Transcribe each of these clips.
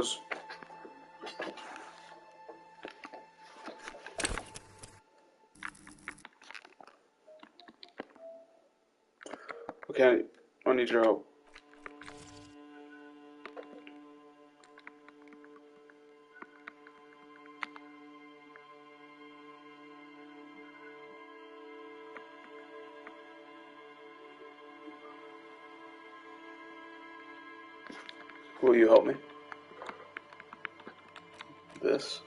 was. Okay, I need your help. Will you help me? This.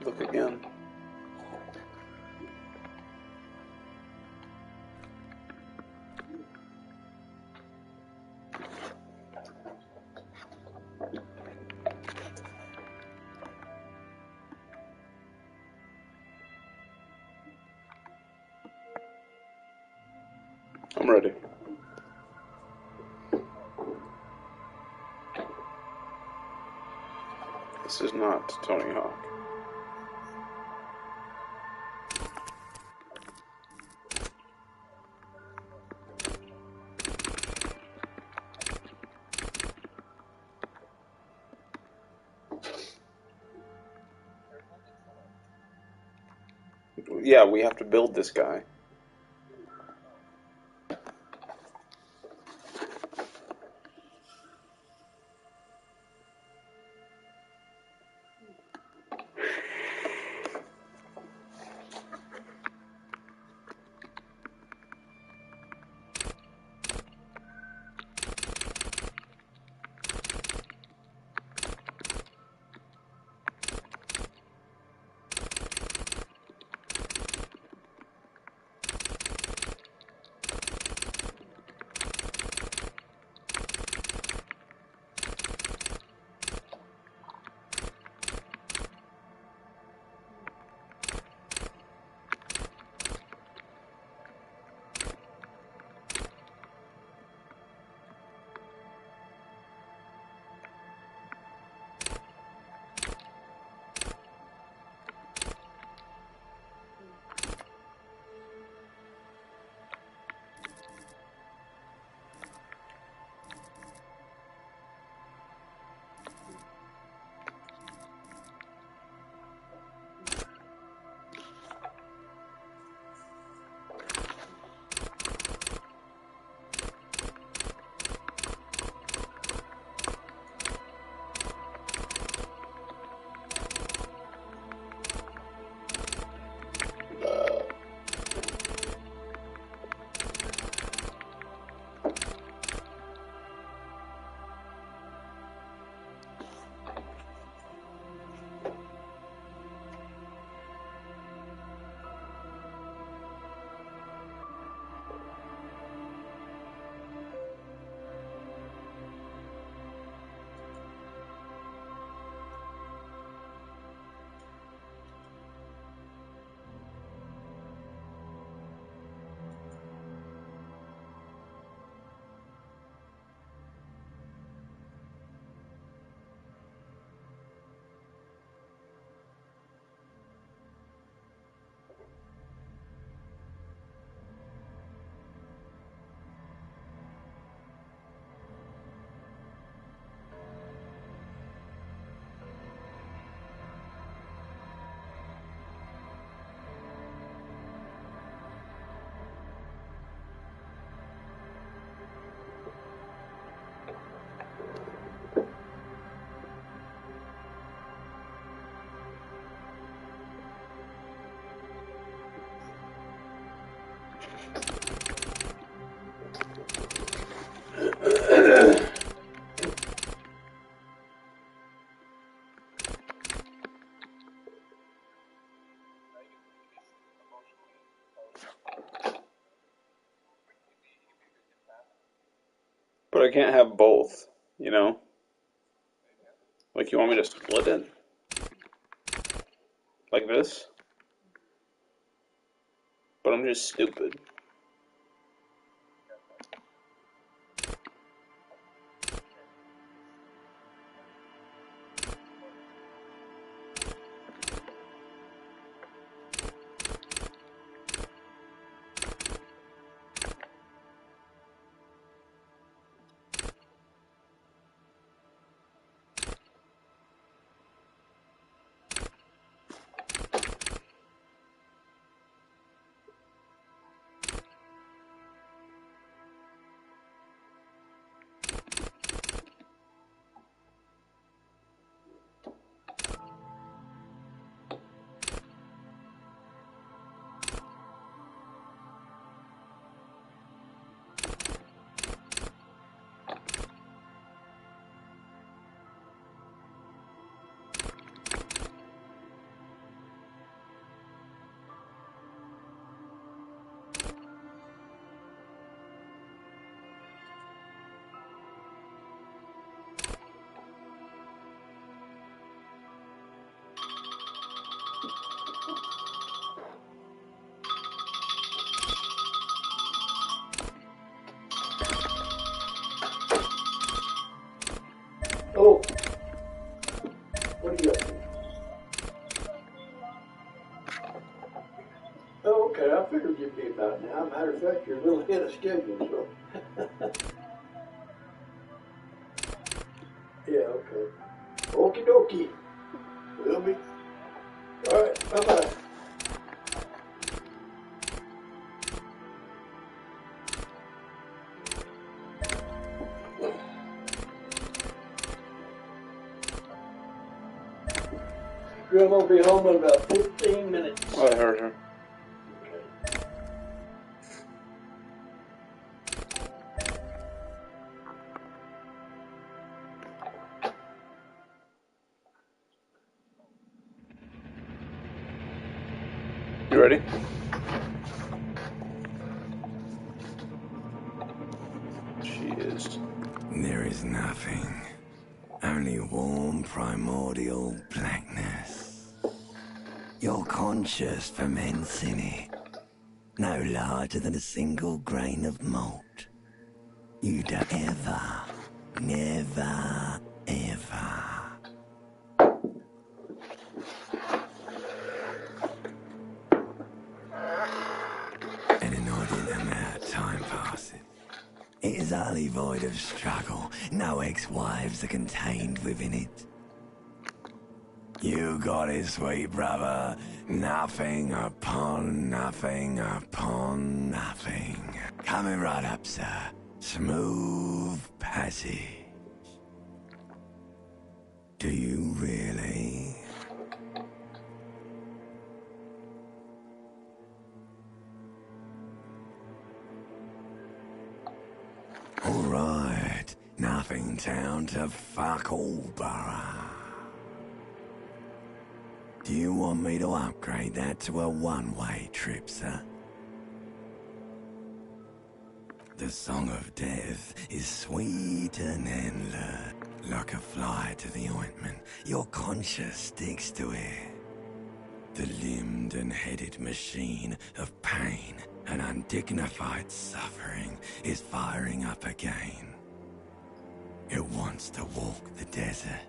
Look again. I'm ready. This is not Tony Hawk. Yeah, we have to build this guy. But I can't have both, you know? Like, you want me to split it? Like this? But I'm just stupid. Yeah, I figured you'd be about now. Matter of fact, you're a little ahead of schedule, so. Yeah, okay. Okie dokie. We'll be. All right, bye-bye. You're going to be home in about 15 minutes. Oh, I heard her. You ready? She is. There is nothing. Only warm primordial blackness. Your conscious ferments in it. No larger than a single grain of malt. You don't ever, never, ever. An inordinate amount of time passes. It is utterly void of struggle. No ex-wives are contained within it. You got it, sweet brother. Nothing upon nothing upon nothing. Coming right up, sir. Smooth passage. Do you really? All right. Nothing town to fuck all borough. Do you want me to upgrade that to a one-way trip, sir? The song of death is sweet and endless. Like a fly to the ointment, your conscience sticks to it. The limbed and headed machine of pain and undignified suffering is firing up again. It wants to walk the desert.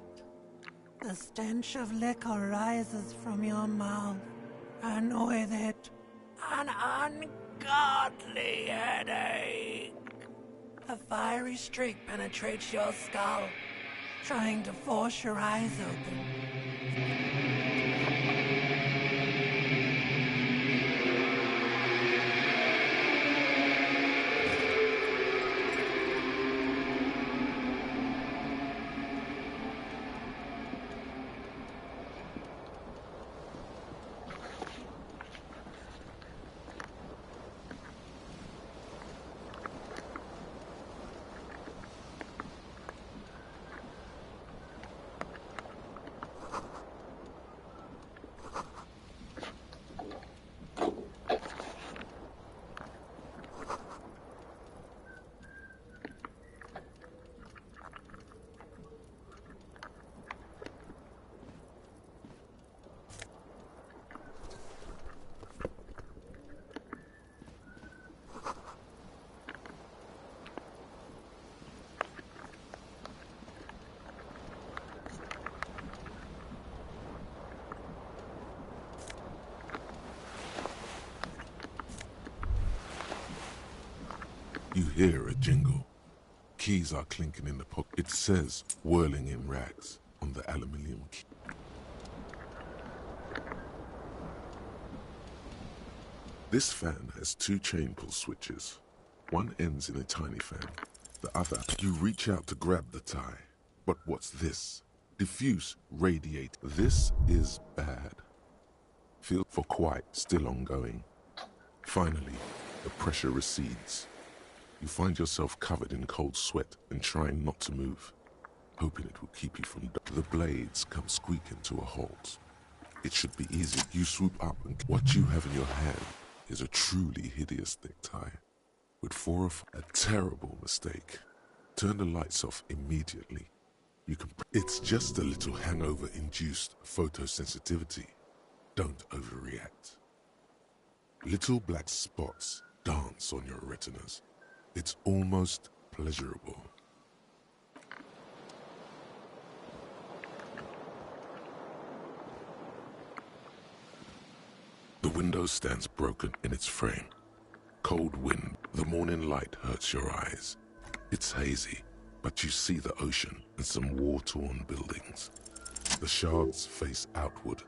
The stench of liquor rises from your mouth, and with it, an ungodly headache. A fiery streak penetrates your skull, trying to force your eyes open. You hear a jingle. Keys are clinking in the pocket. It says, whirling in rags, on the aluminium key. This fan has two chain pull switches. One ends in a tiny fan. The other, you reach out to grab the tie. But what's this? Diffuse, radiate. This is bad. Feel for quiet, still ongoing. Finally, the pressure recedes. You find yourself covered in cold sweat and trying not to move, hoping it will keep you from the blades come squeaking to a halt. It should be easy. You swoop up and what you have in your hand is a truly hideous thick tie. With a terrible mistake. Turn the lights off immediately. You can. It's just a little hangover-induced photosensitivity. Don't overreact. Little black spots dance on your retinas. It's almost pleasurable. The window stands broken in its frame. Cold wind, the morning light hurts your eyes. It's hazy, but you see the ocean and some war-torn buildings. The shards face outward.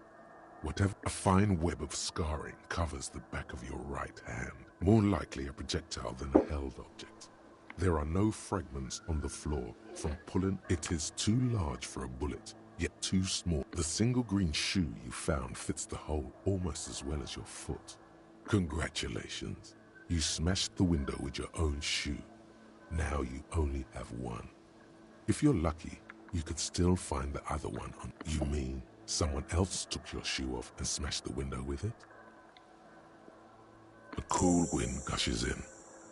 A fine web of scarring covers the back of your right hand, more likely a projectile than a held object. There are no fragments on the floor from pulling. It is too large for a bullet, yet too small. The single green shoe you found fits the hole almost as well as your foot. Congratulations. You smashed the window with your own shoe. Now you only have one. If you're lucky, you could still find the other one on. You mean someone else took your shoe off and smashed the window with it? A cool wind gushes in.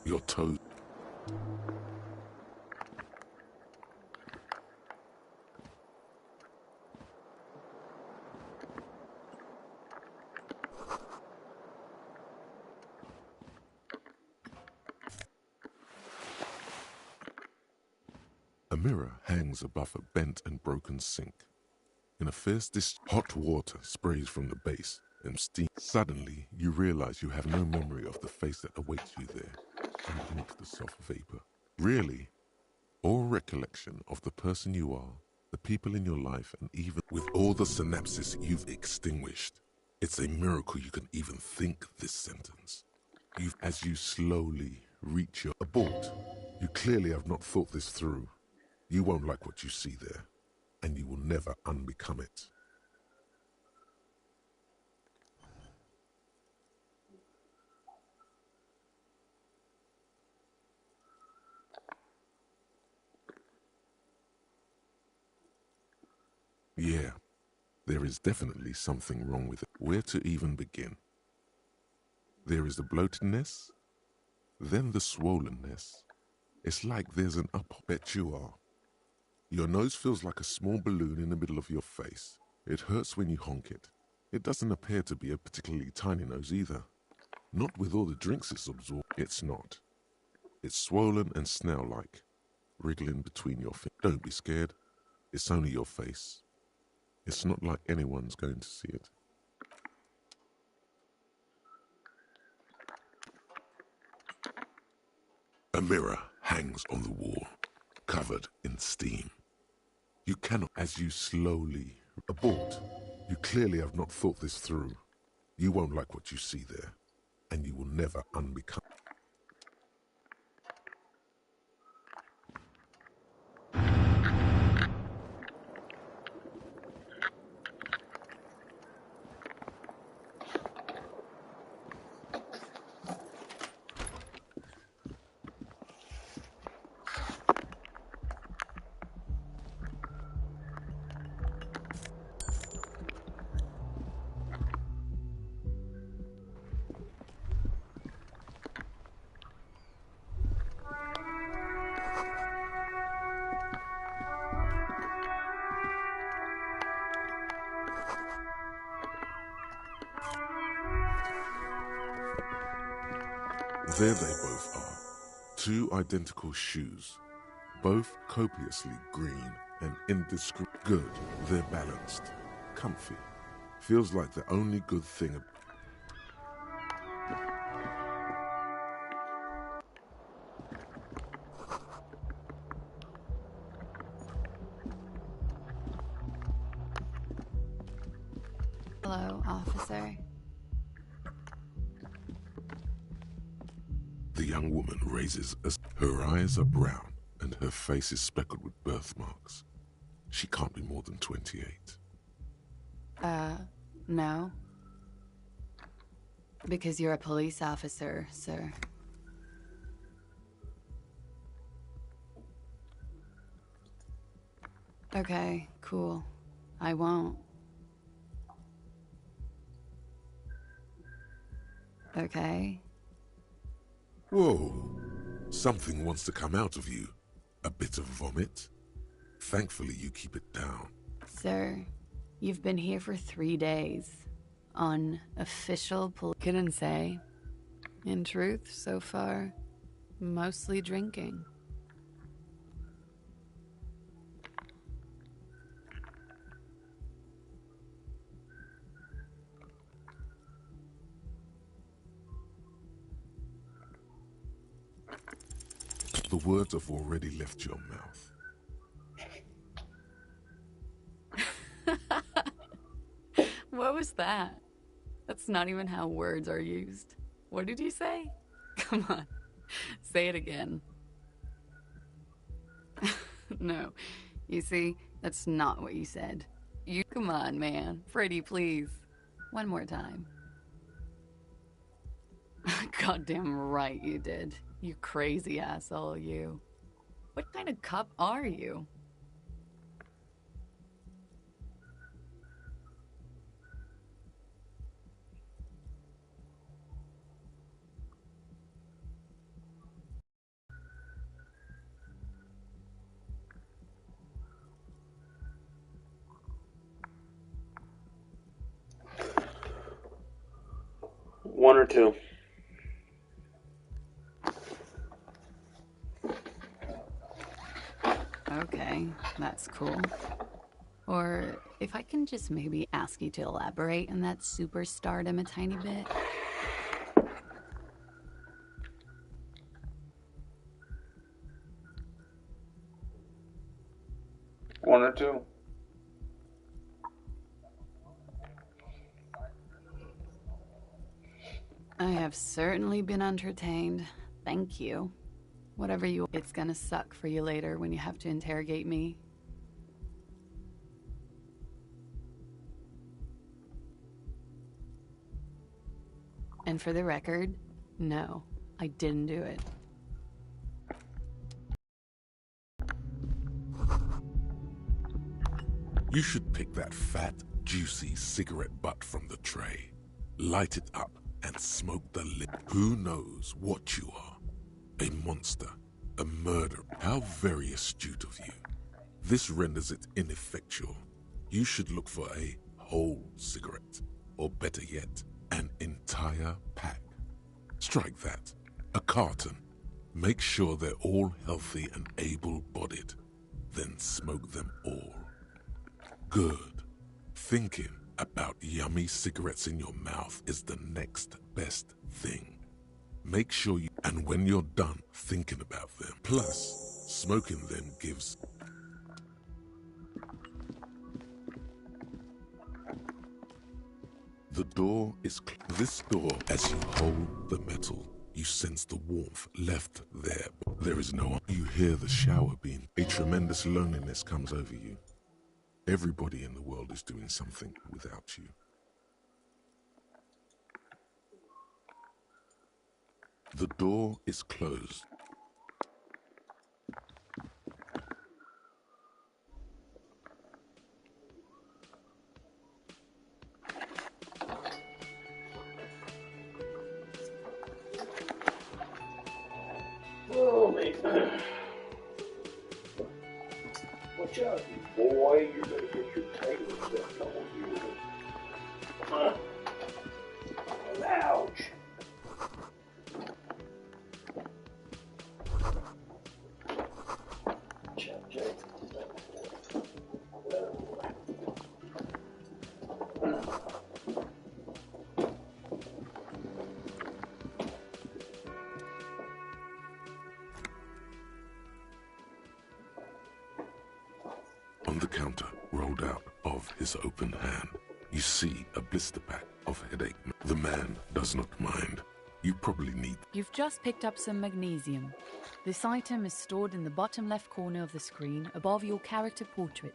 Your toes. A mirror hangs above a bent and broken sink. In a fierce hot water sprays from the base and steam. Suddenly, you realize you have no memory of the face that awaits you there, underneath the soft vapor. Really, or recollection of the person you are, the people in your life, and even with all the synapses you've extinguished. It's a miracle you can even think this sentence. As you slowly reach your abort, you clearly have not thought this through. You won't like what you see there, and you will never unbecome it. Yeah, there is definitely something wrong with it. Where to even begin? There is the bloatedness, then the swollenness. It's like there's an bet you are. Your nose feels like a small balloon in the middle of your face. It hurts when you honk it. It doesn't appear to be a particularly tiny nose either. Not with all the drinks it's absorbed. It's not. It's swollen and snail-like, wriggling between your fingers. Don't be scared. It's only your face. It's not like anyone's going to see it. A mirror hangs on the wall, covered in steam. You cannot, as you slowly abort. You clearly have not thought this through. You won't like what you see there, and you will never unbecome. There they both are. Two identical shoes, both copiously green and indiscriminate. Good, they're balanced, comfy. Feels like the only good thing. Hello, officer. The young woman raises her eyes are brown and her face is speckled with birthmarks. She can't be more than 28. No. Because you're a police officer, sir. Okay, cool. I won't. Okay. Whoa, something wants to come out of you. A bit of vomit. Thankfully you keep it down. Sir, you've been here for 3 days. Unofficial couldn't say. In truth, so far, mostly drinking. The words have already left your mouth. What was that? That's not even how words are used. What did you say? Come on, say it again. No, you see, that's not what you said. Come on, man. Freddy, please. One more time. Goddamn right you did. You crazy asshole, you. What kind of cop are you? One or two. Okay, that's cool. Or if I can just maybe ask you to elaborate on that superstardom a tiny bit. One or two. I have certainly been entertained. Thank you. Whatever you... It's gonna suck for you later when you have to interrogate me. And for the record, no, I didn't do it. You should pick that fat, juicy cigarette butt from the tray, light it up, and smoke the lip. Who knows what you are? A monster, a murderer. How very astute of you. This renders it ineffectual. You should look for a whole cigarette, or better yet, an entire pack. Strike that. A carton. Make sure they're all healthy and able-bodied. Then smoke them all. Good. Thinking about yummy cigarettes in your mouth is the next best thing. Make sure you... And when you're done thinking about them, plus, smoking them gives... The door is... This door, as you hold the metal, you sense the warmth left there. There is no... You hear the shower being... A tremendous loneliness comes over you. Everybody in the world is doing something without you. The door is closed. Oh, man. Watch out, you boy. You're going to get your tail stepped on you. Ouch. Chap, Jake. On the counter, rolled out of his open hand, you see a blister pack of headache. The man does not mind. You probably need... You've just picked up some magnesium. This item is stored in the bottom left corner of the screen above your character portrait.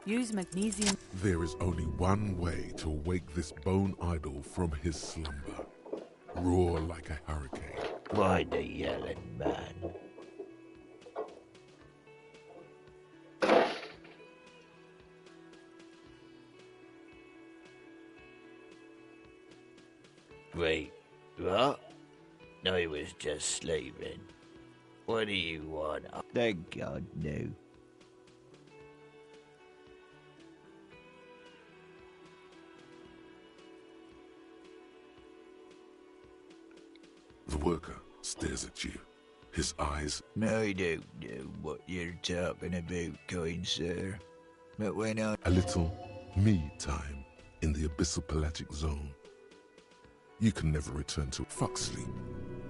Use magnesium... There is only one way to wake this bone idol from his slumber. Roar like a hurricane. Why the yelling, man? Wait, what? No, he was just sleeping. What do you want? Thank God, no. The worker stares at you. His eyes... I don't know what you're talking about, kind sir. But when I... A little me time in the abyssal pelagic zone. You can never return to fuck sleep.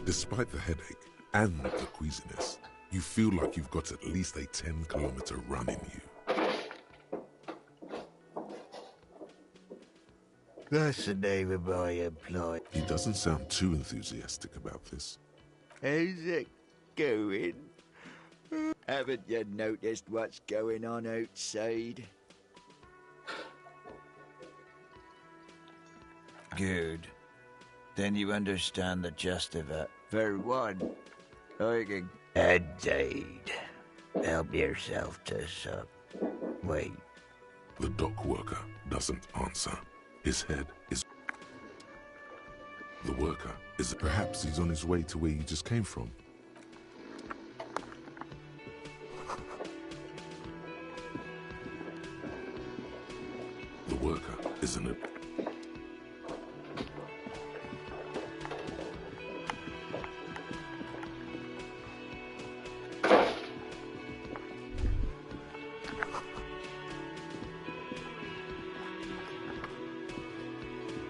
Despite the headache and the queasiness, You feel like you've got at least a 10-kilometer run in you. That's the name of my employee. He doesn't sound too enthusiastic about this. How's it going? Haven't you noticed what's going on outside? Good. Then you understand the gist of it. For one, I can... Indeed. Help yourself to some. Wait. The dock worker doesn't answer. His head is... The worker is... Perhaps he's on his way to where you just came from. The worker isn't it?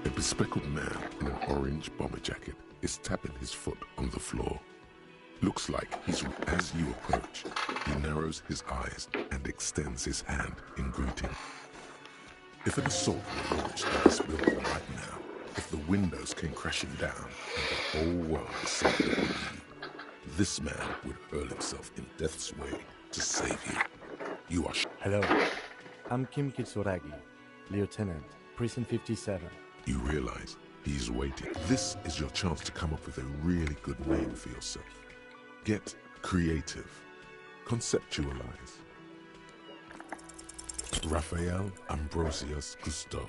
A bespectacled man in an orange bomber jacket is tapping his foot on the floor. Looks like he's... As you approach, he narrows his eyes and extends his hand in greeting. If an assault were launched on this building right now, if the windows came crashing down and the whole world decided upon you, this man would hurl himself in death's way to save you. You are... Hello, I'm XNchsX, Lieutenant, Precinct 57. You realize he's waiting. This is your chance to come up with a really good name for yourself. Get creative. Conceptualize. Raphael Ambrosius Cousteau.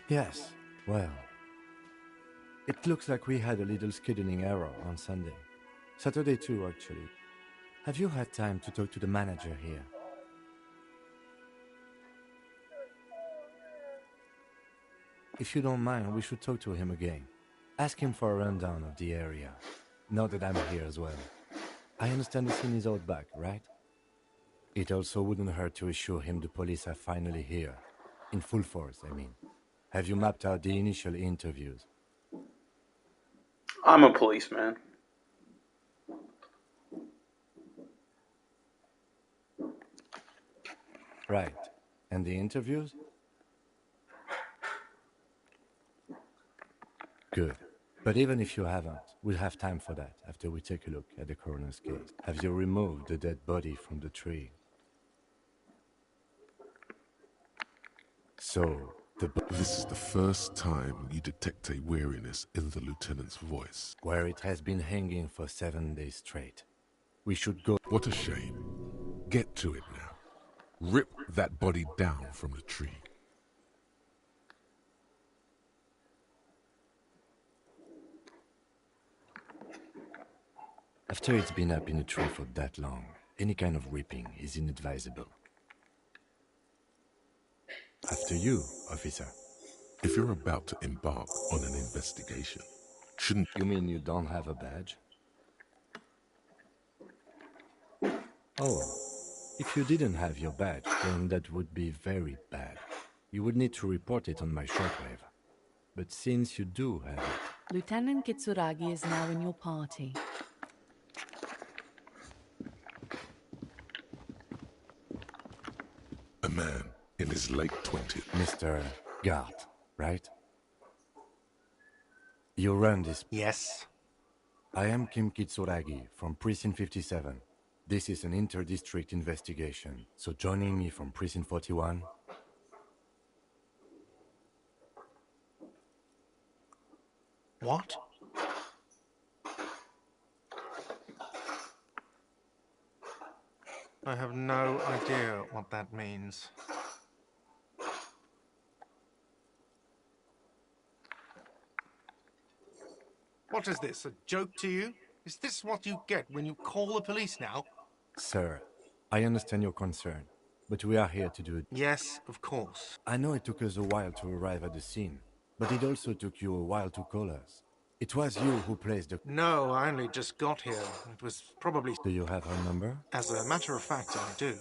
Yes, well, it looks like we had a little scheduling error on Sunday. Saturday too, actually. Have you had time to talk to the manager here? If you don't mind, we should talk to him again. Ask him for a rundown of the area. Now that I'm here as well. I understand the scene is out back, right? It also wouldn't hurt to assure him the police are finally here. In full force, I mean. Have you mapped out the initial interviews? I'm a policeman. Right. And the interviews? Good. But even if you haven't, we'll have time for that after we take a look at the coroner's case. Have you removed the dead body from the tree? So, This is the first time you detect a weariness in the lieutenant's voice. where it has been hanging for 7 days straight. We should go... What a shame. Get to it now. Rip that body down from the tree. After it's been up in a tree for that long, any kind of ripping is inadvisable. After you, officer. If you're about to embark on an investigation, shouldn't... You mean you don't have a badge? Oh, if you didn't have your badge, then that would be very bad. You would need to report it on my shortwave. But since you do have it... Lieutenant Kitsuragi is now in your party. A man in his late 20s. Mr. Gart, right? You run this... Yes. I am XNchsX from Precinct 57. This is an inter-district investigation, so joining me from Precinct 41... What? I have no idea what that means. What is this, a joke to you? Is this what you get when you call the police now? Sir, I understand your concern, but we are here to do it. Yes, of course. I know it took us a while to arrive at the scene, but it also took you a while to call us. It was you who placed the... No, I only just got here. It was probably... Do you have her number? As a matter of fact, I do.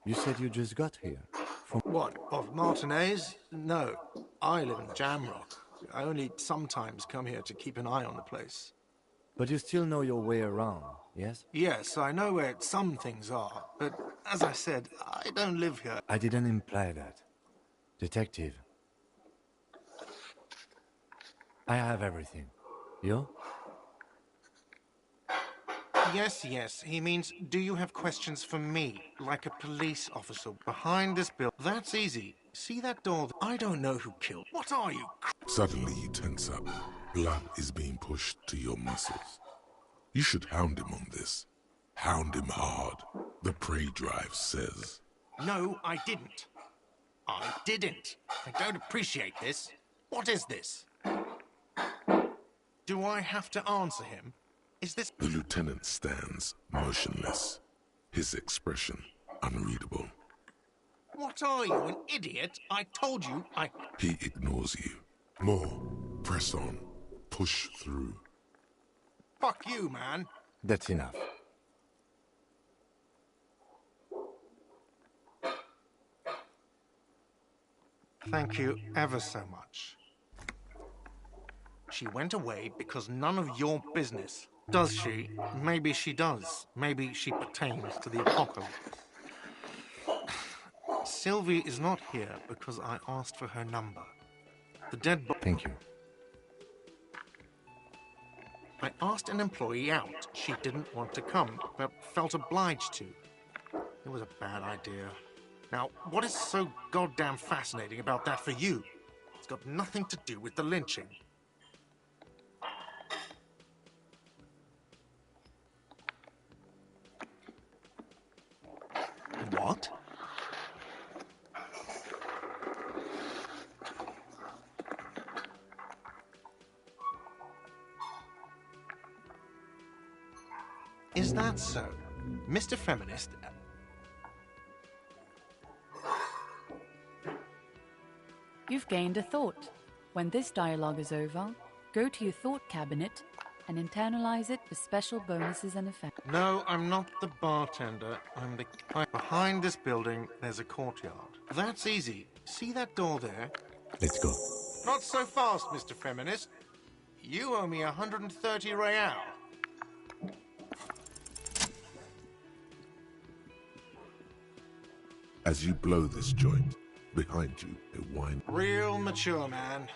You said you just got here. From What, of Martinez? No, I live in Jamrock. I only sometimes come here to keep an eye on the place. But you still know your way around, yes? Yes, I know where some things are, but as I said, I don't live here. I didn't imply that. Detective. I have everything. You? Yes, he means, do you have questions for me? Like a police officer behind this bill. That's easy. See that door? I don't know who killed. What are you? Suddenly you tense up. Blood is being pushed to your muscles. You should hound him on this. Hound him hard. The prey drive says. No, I didn't. I didn't. I don't appreciate this. What is this? Do I have to answer him? Is this... The lieutenant stands motionless. His expression unreadable. What are you, an idiot? I told you I... He ignores you. More. Press on. Push through. Fuck you, man. That's enough. Thank you ever so much. She went away because none of your business. Does she? Maybe she does. Maybe she pertains to the apocalypse. Sylvie is not here because I asked for her number. The dead body... Thank you. I asked an employee out. She didn't want to come, but felt obliged to. It was a bad idea. Now, what is so goddamn fascinating about that for you? It's got nothing to do with the lynching. What? Is that so? Mr. Feminist... You've gained a thought. When this dialogue is over, go to your thought cabinet and internalize it for special bonuses and effects. No, I'm not the bartender. I'm the... Behind this building, there's a courtyard. That's easy. See that door there? Let's go. Not so fast, Mr. Feminist. You owe me 130 real. As you blow this joint, behind you, a wine. Real mature, man.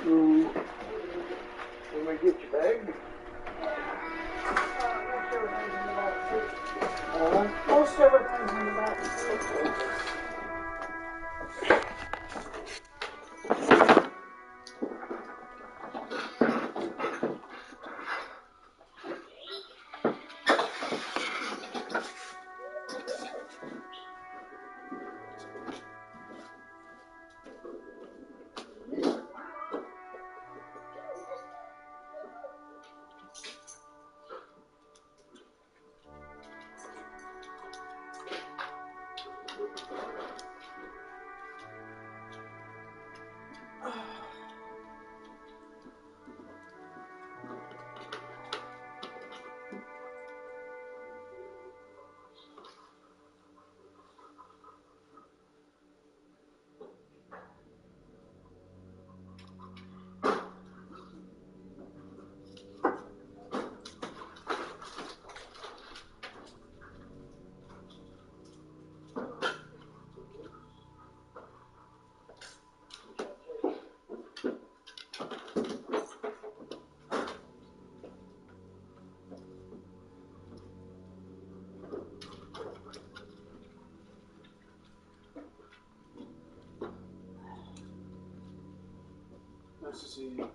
Can we get your bag? Most everything's in the back. Nice to see you.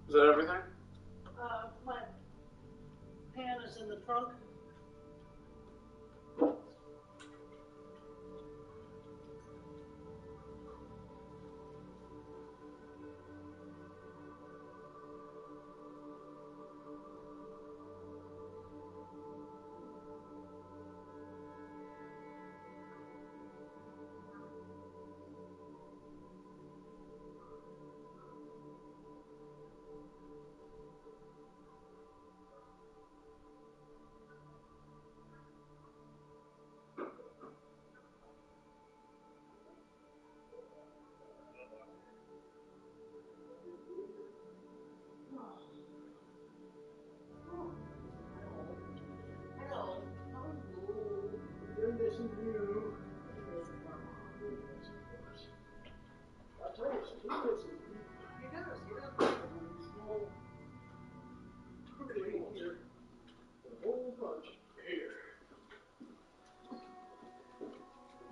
Is that everything? My pan is in the trunk.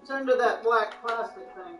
It's under that black plastic thing.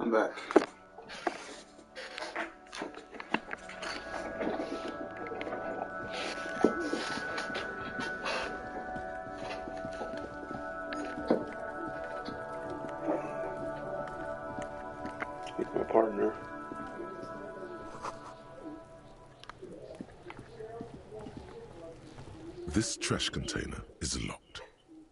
I'm back. He's my partner. This trash container is locked.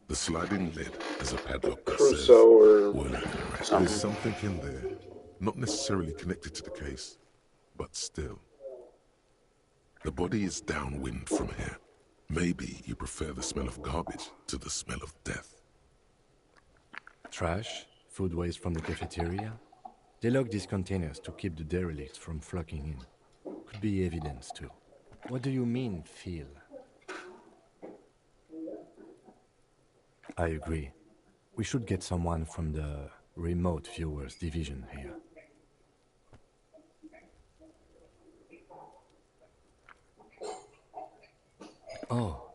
The sliding lid has a padlock that Crusoe says, or "Well, there's something. something in there, not necessarily connected to the case, but still. The body is downwind from here. Maybe you prefer the smell of garbage to the smell of death." Trash, food waste from the cafeteria. They lock these containers to keep the derelicts from flocking in. Could be evidence too. What do you mean, feel? I agree. We should get someone from the remote viewers division here. Oh,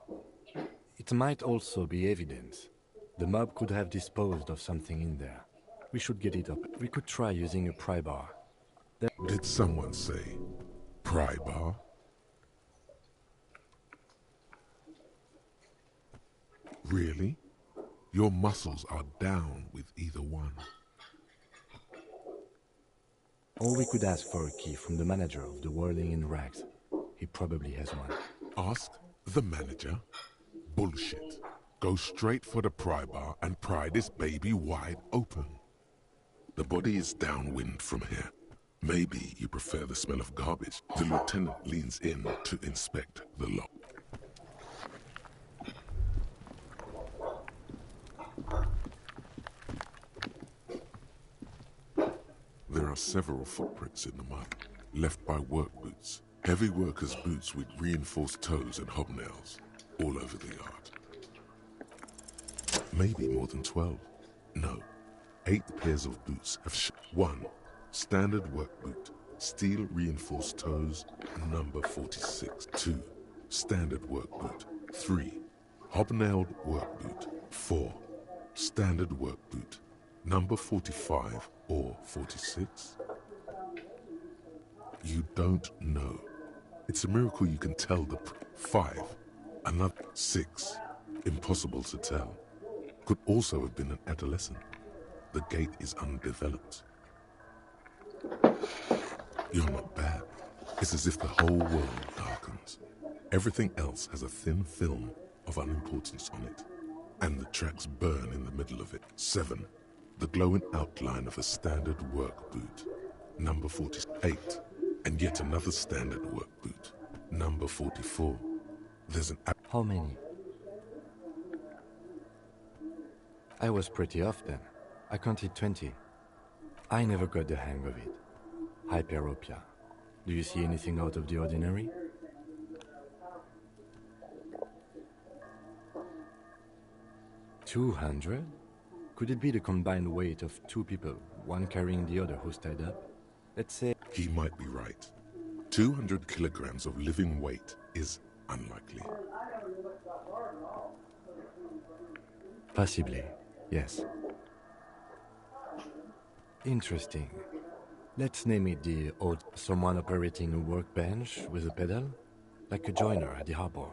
it might also be evidence. The mob could have disposed of something in there. We should get it up. We could try using a pry bar. Did someone say pry bar? Really? Your muscles are down with either one. Or we could ask for a key from the manager of the Whirling in Rags. He probably has one. Ask the manager? Bullshit. Go straight for the pry bar and pry this baby wide open. The body is downwind from here. Maybe you prefer the smell of garbage. The lieutenant leans in to inspect the lock. There are several footprints in the mud, left by work boots. Heavy workers' boots with reinforced toes and hobnails, all over the yard. Maybe more than 12. No, 8 pairs of boots have 1. Standard work boot, steel reinforced toes, number 46. 2. Standard work boot. 3. Hobnailed work boot. 4. Standard work boot, number 45 or 46. You don't know. It's a miracle you can tell the 5. Another 6. Impossible to tell. Could also have been an adolescent. The gate is undeveloped. You're not bad. It's as if the whole world darkens. Everything else has a thin film of unimportance on it. And the tracks burn in the middle of it. 7. The glowing outline of a standard work boot. Number 48. And yet another standard work boot. Number 44. There's an... How many? I was pretty off then. I counted 20. I never got the hang of it. Hyperopia. Do you see anything out of the ordinary? $200? Could it be the combined weight of 2 people, one carrying the other who's tied up? Let's say... He might be right. 200 kilograms of living weight is unlikely. Possibly, yes. Interesting. Let's name it the odd someone operating a workbench with a pedal, like a joiner at the harbor.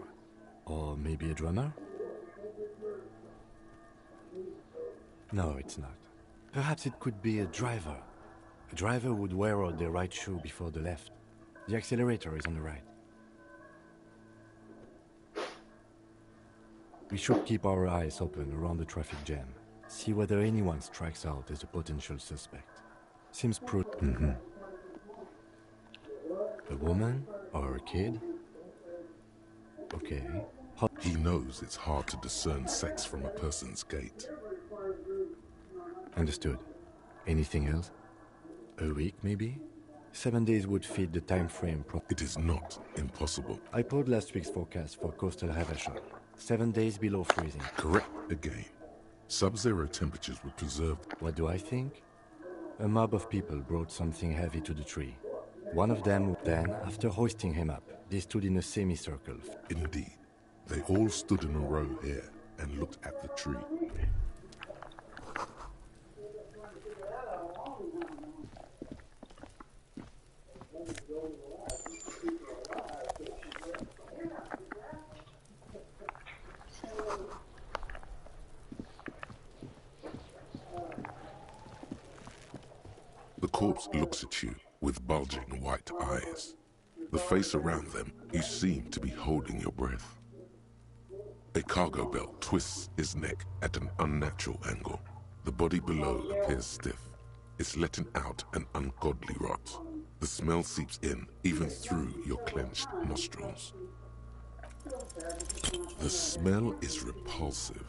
Or maybe a drummer? No, it's not. Perhaps it could be a driver. A driver would wear out their right shoe before the left. The accelerator is on the right. We should keep our eyes open around the traffic jam. See whether anyone strikes out as a potential suspect. Seems A woman or a kid? Okay. He knows it's hard to discern sex from a person's gait. Understood. Anything else? A week, maybe? 7 days would fit the time frame. It is not impossible. I pulled last week's forecast for coastal Havashon. 7 days below freezing. Correct again. Sub-zero temperatures would preserve. What do I think? A mob of people brought something heavy to the tree. One of them, then, after hoisting him up, they stood in a semicircle. Indeed. They all stood in a row here and looked at the tree. The corpse looks at you with bulging white eyes. The face around them, you seem to be holding your breath. A cargo belt twists his neck at an unnatural angle. The body below appears stiff. It's letting out an ungodly rot. The smell seeps in, even through your clenched nostrils. The smell is repulsive.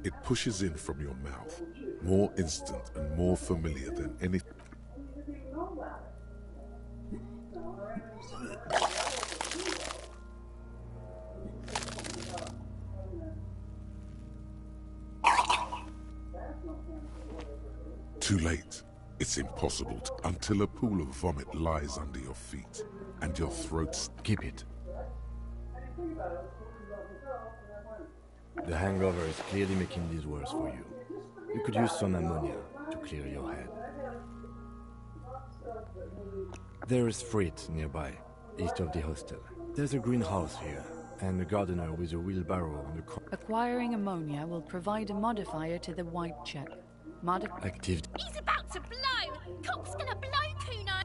It pushes in from your mouth, more instant and more familiar than anything. Too late. It's impossible until a pool of vomit lies under your feet and your throat. Keep it. The hangover is clearly making this worse for you. You could use some ammonia to clear your head. There is freight nearby, east of the hostel. There's a greenhouse here, and a gardener with a wheelbarrow on the Acquiring ammonia will provide a modifier to the white check. active. He's about to blow! Cock's gonna blow, Kuno!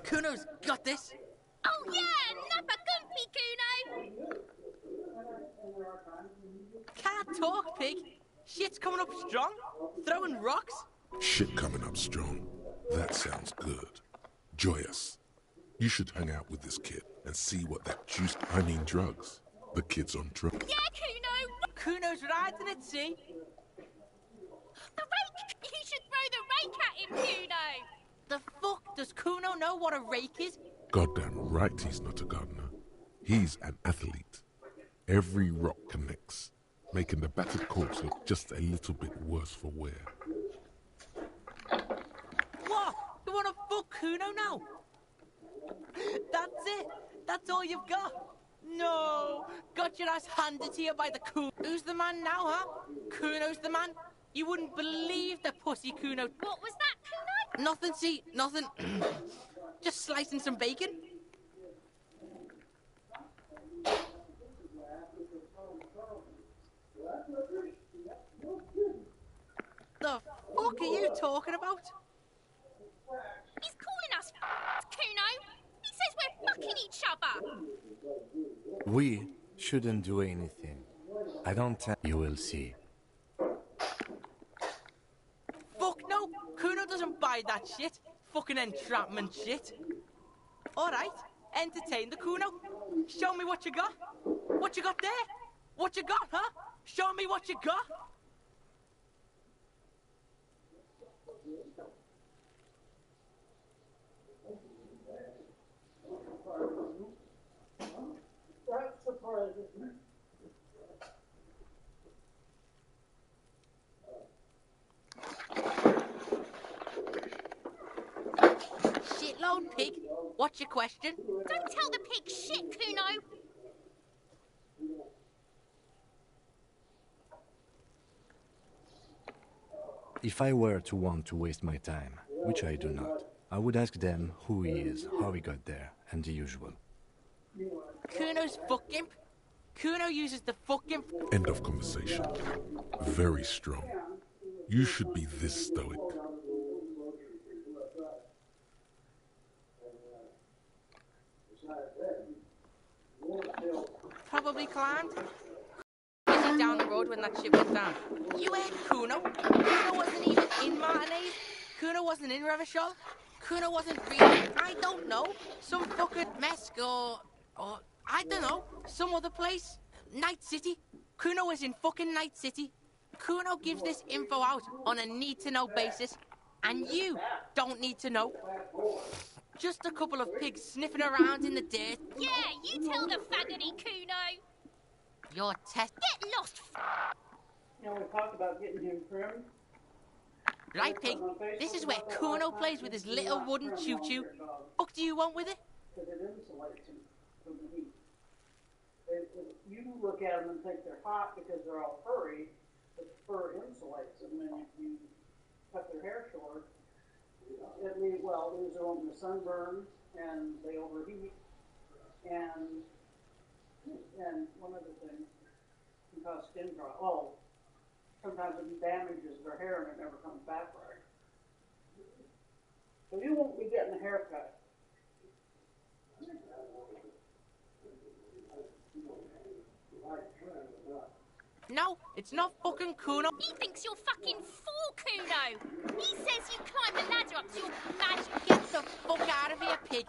Kuno's got this! Oh yeah! Nappa Gumpy, Kuno! Can't talk, pig! Shit's coming up strong! Throwing rocks! Shit coming up strong. That sounds good. Joyous. You should hang out with this kid and see what that juice... I mean drugs. The kid's on drugs. Yeah, Kuno! Kuno's riding it, see? The rake! You should throw the rake at him, Kuno! The fuck does Kuno know what a rake is? Goddamn right he's not a gardener. He's an athlete. Every rock connects, making the battered corpse look just a little bit worse for wear. What? You wanna fuck Kuno now? That's it? That's all you've got? No! Got your ass handed to you by the Kuno. Who's the man now, huh? Kuno's the man? You wouldn't believe the pussy Kuno... What was that, Kuno? Nothing, see, nothing. Just slicing some bacon. The fuck are you talking about? He's calling us Kuno! He says we're fucking each other! We shouldn't do anything. I don't tell you will see. Fuck no! Kuno doesn't buy that shit. Fucking entrapment shit. Alright, entertain the Kuno. Show me what you got. What you got there? What you got, huh? Show me what you got. That's surprising. Shitload pig. What's your question? Don't tell the pig shit, Kuno! If I were to want to waste my time, which I do not, I would ask them who he is, how he got there, and the usual. Kuno's fuck imp. Kuno uses the fuck imp. End of conversation. Very strong. You should be this stoic. Probably climbed. Busy down the road when that shit went down. You heard Kuno. Kuno wasn't even in Martinez. Kuno wasn't in Revachol. Kuno wasn't really, I don't know, some fucking Mesk or, I don't know, some other place. Night City. Kuno is in fucking Night City. Kuno gives this info out on a need-to-know basis, and you don't need to know. Just a couple of pigs sniffing around in the dirt. Yeah, you tell the faggoty, Kuno. Your test. Get lost. You know, we talked about getting him trimmed. Right, pig. This is where Kuno plays with his little wooden choo-choo. What do you want with it? Because it insulates him from the heat. You look at them and think they're hot because they're all furry, but the fur insulates them, and if you cut their hair short, it leaves them to sunburn, and they overheat, and one other thing can cause skin dry. Oh, sometimes it damages their hair and it never comes back right. So you won't be getting a haircut. No, it's not fucking Kuno. He thinks you're fucking fool, Kuno. He says you climb the ladder up to your magic. Get the fuck out of here, pig.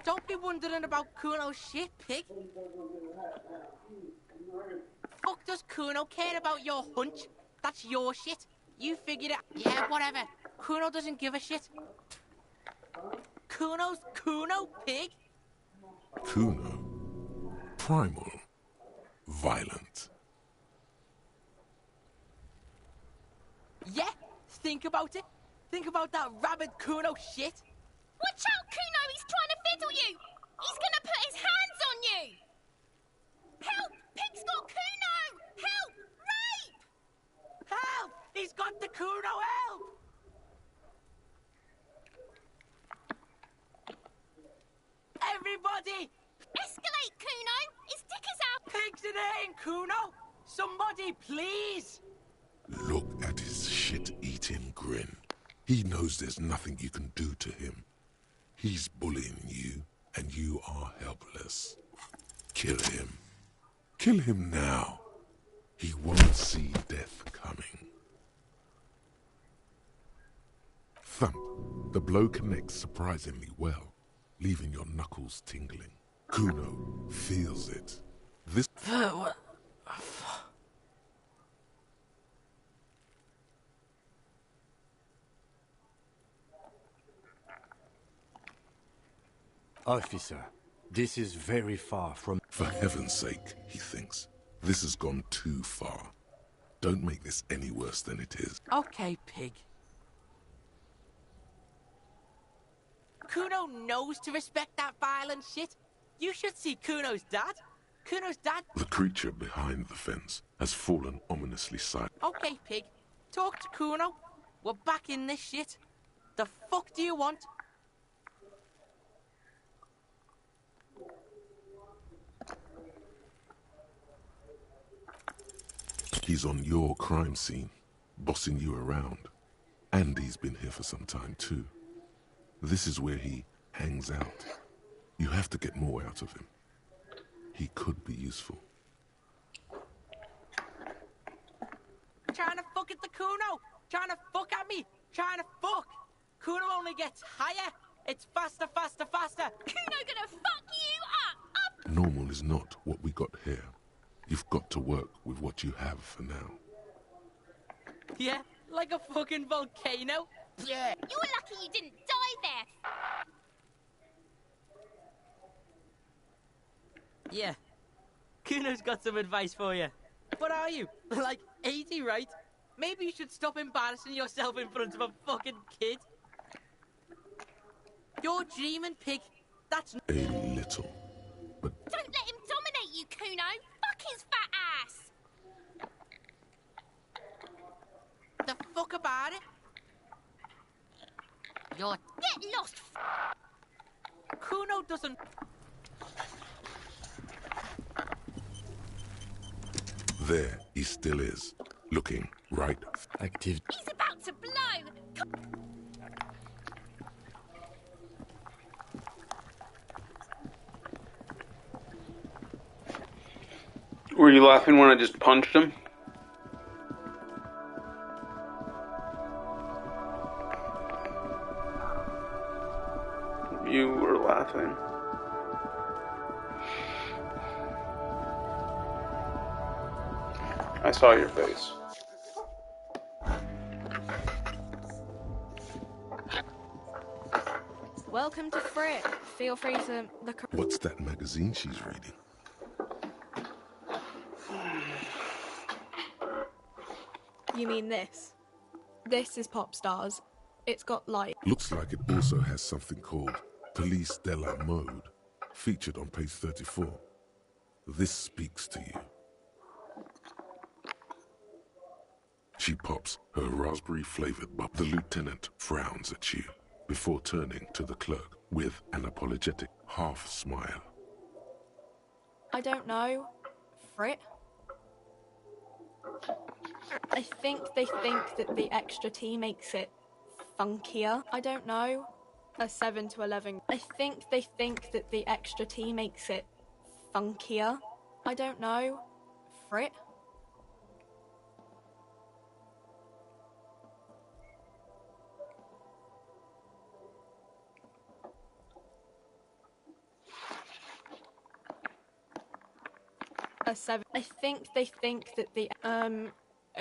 Don't be wondering about Kuno's shit, pig. Fuck does Kuno care about your hunch? That's your shit. You figured it. Yeah, whatever. Kuno doesn't give a shit. Kuno's Kuno, pig. Kuno. Primal. Violent. Yeah, think about it. Think about that rabid Kuno shit. Watch out, Kuno! He's trying to fiddle you! He's gonna put his hands on you! Help! Pig's got Kuno! Help! Rape! Help! He's got the Kuno, help! Everybody! Escalate, Kuno! His dick is out! Pigs in here, Kuno! Somebody, please! Look at his shit-eating grin. He knows there's nothing you can do to him. He's bullying you, and you are helpless. Kill him. Kill him now. He won't see death coming. Thump. The blow connects surprisingly well, leaving your knuckles tingling. Kuno feels it. This... What? Officer, this is very far from... For heaven's sake, he thinks. This has gone too far. Don't make this any worse than it is. Okay, pig. Kuno knows to respect that violent shit. You should see Kuno's dad. Kuno's dad... The creature behind the fence has fallen ominously silent. Okay, pig. Talk to Kuno. We're back in this shit. The fuck do you want? He's on your crime scene, bossing you around. And he's been here for some time too. This is where he hangs out. You have to get more out of him. He could be useful. Trying to fuck at the Kuno. Trying to fuck at me. Trying to fuck. Kuno only gets higher. It's faster, faster, faster. Kuno gonna fuck you up! Normal is not what we got here. You've got to work with what you have for now. Yeah, like a fucking volcano. Yeah. You're lucky you didn't die there. Yeah. Kuno's got some advice for you. What are you? Like 80, right? Maybe you should stop embarrassing yourself in front of a fucking kid. You're dreaming, pig. That's... A little. But... Don't let him dominate you, Kuno. Fuck his fat ass. The fuck about it? You're... Get lost. Kuno doesn't... There he still is, looking right. Active. He's about to blow. Were you laughing when I just punched him? You were laughing. I saw your face. Welcome to Frick. Feel free to look. What's that magazine she's reading? You mean this? This is Pop Stars. It's got light. Looks like it also has something called Police de la Mode, featured on page 34. This speaks to you. She pops her raspberry-flavored bub. The lieutenant frowns at you before turning to the clerk with an apologetic half-smile. I don't know. Frick? I think they think that the extra T makes it funkier. I don't know. A 7 to 11. I think they think that the extra T makes it funkier. I don't know. Frick? A 7. I think they think that the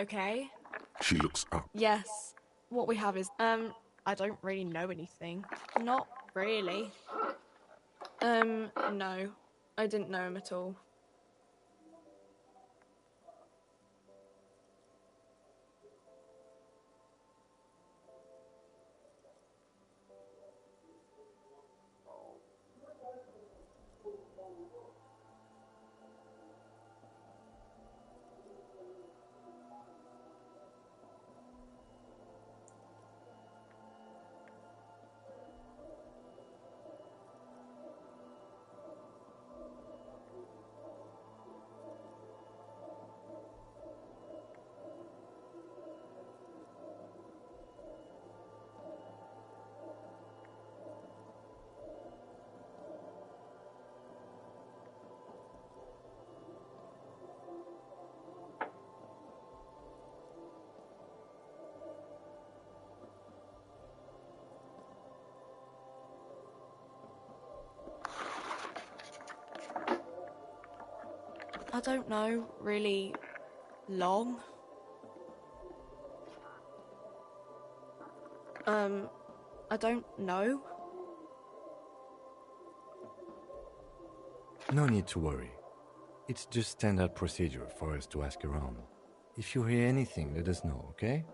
okay. She looks up. Yes. What we have is I don't really know anything. Not really. No. I didn't know him at all. I don't know, really long. I don't know. No need to worry. It's just standard procedure for us to ask around. If you hear anything, let us know, okay?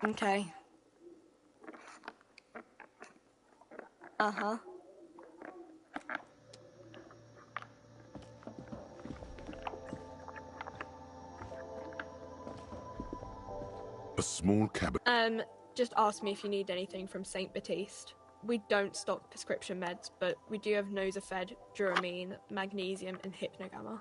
Okay. Uh-huh. A small cabin. Just ask me if you need anything from St. Baptiste. We don't stock prescription meds, but we do have Nosafed, Duramine, magnesium, and Hypnogamma.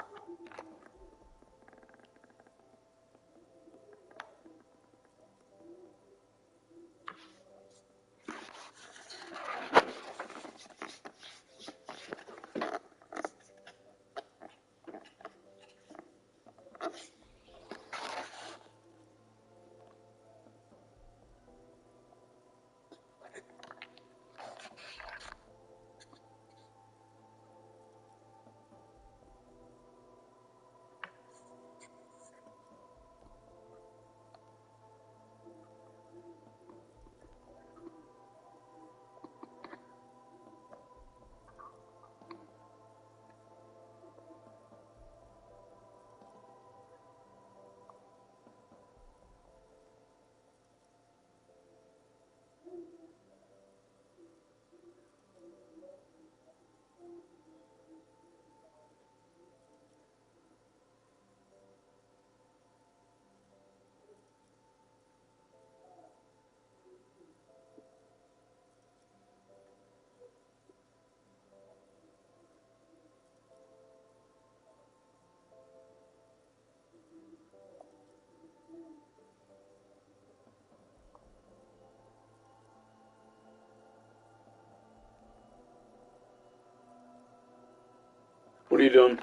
What are you doing?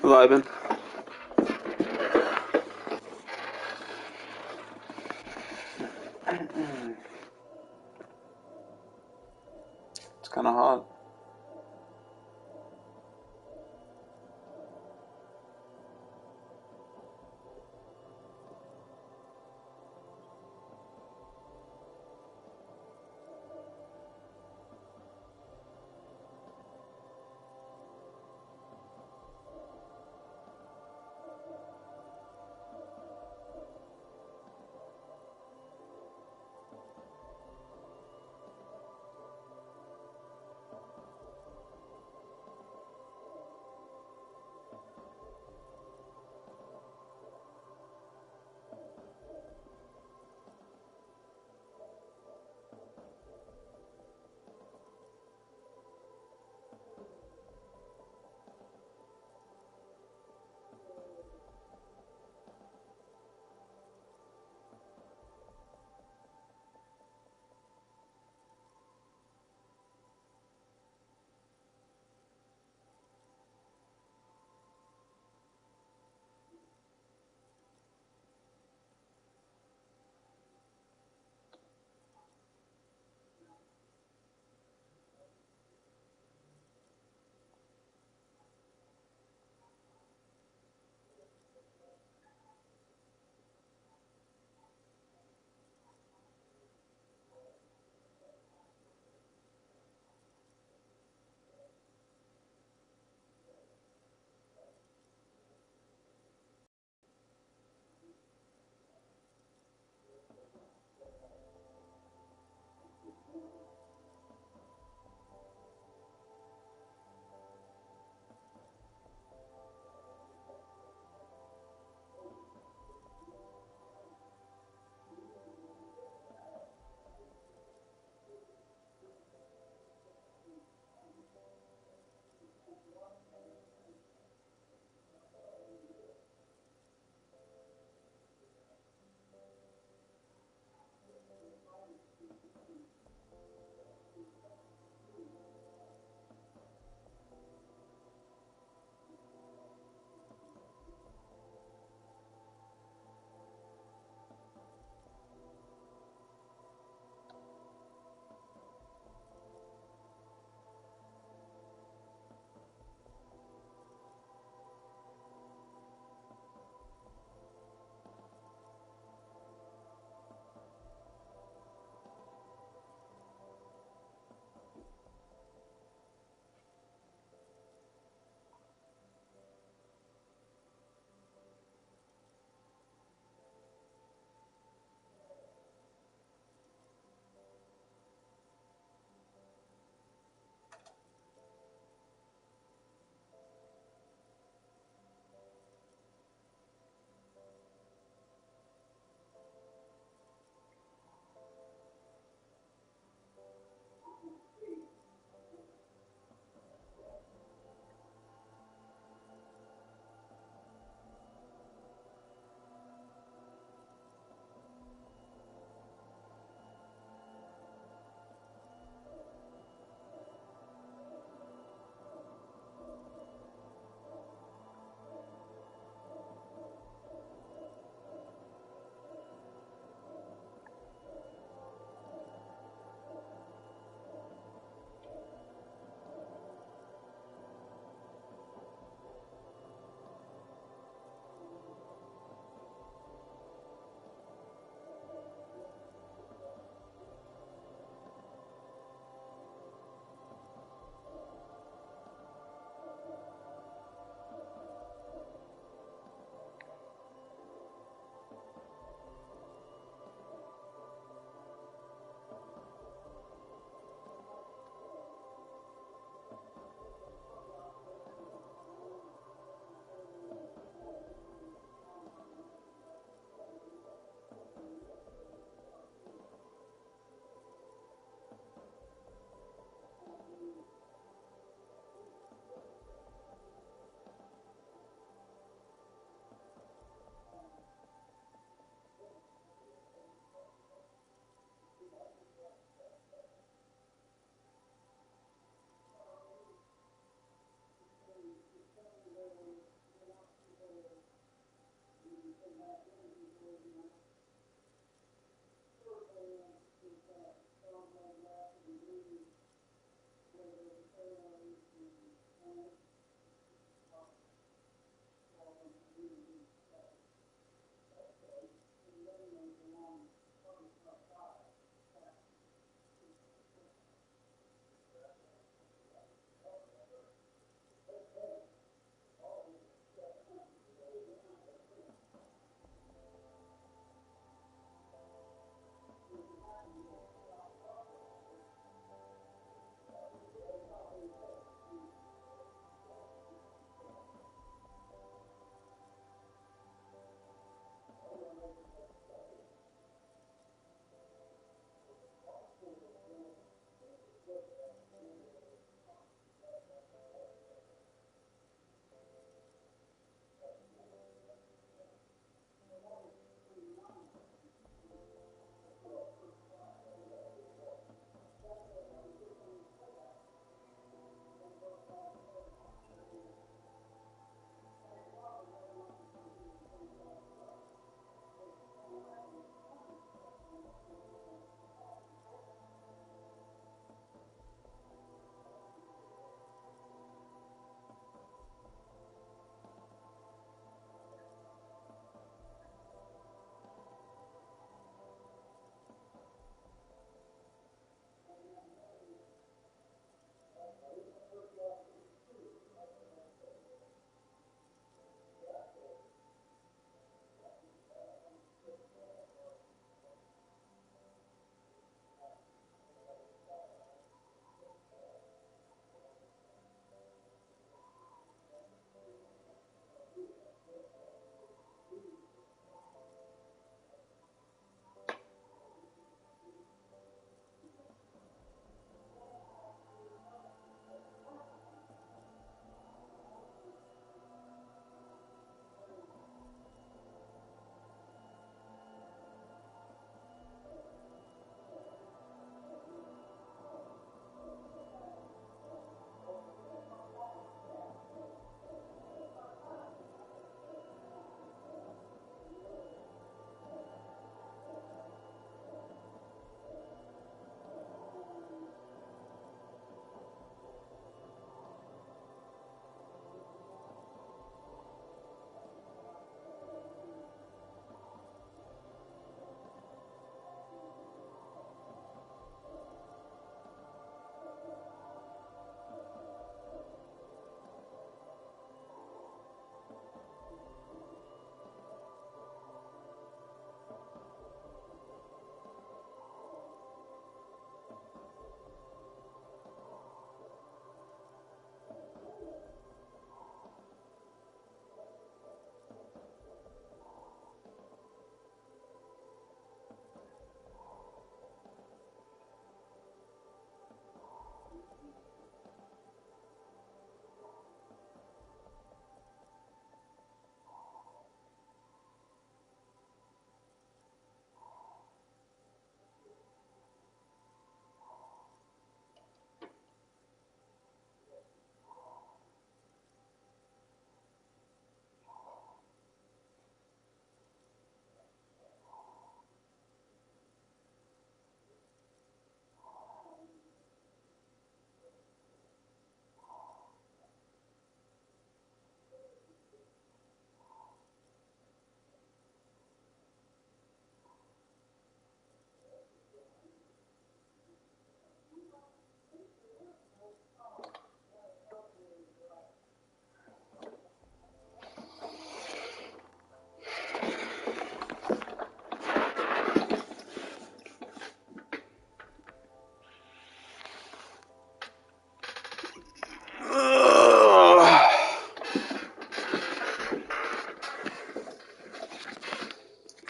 Vibing. It's kind of hot.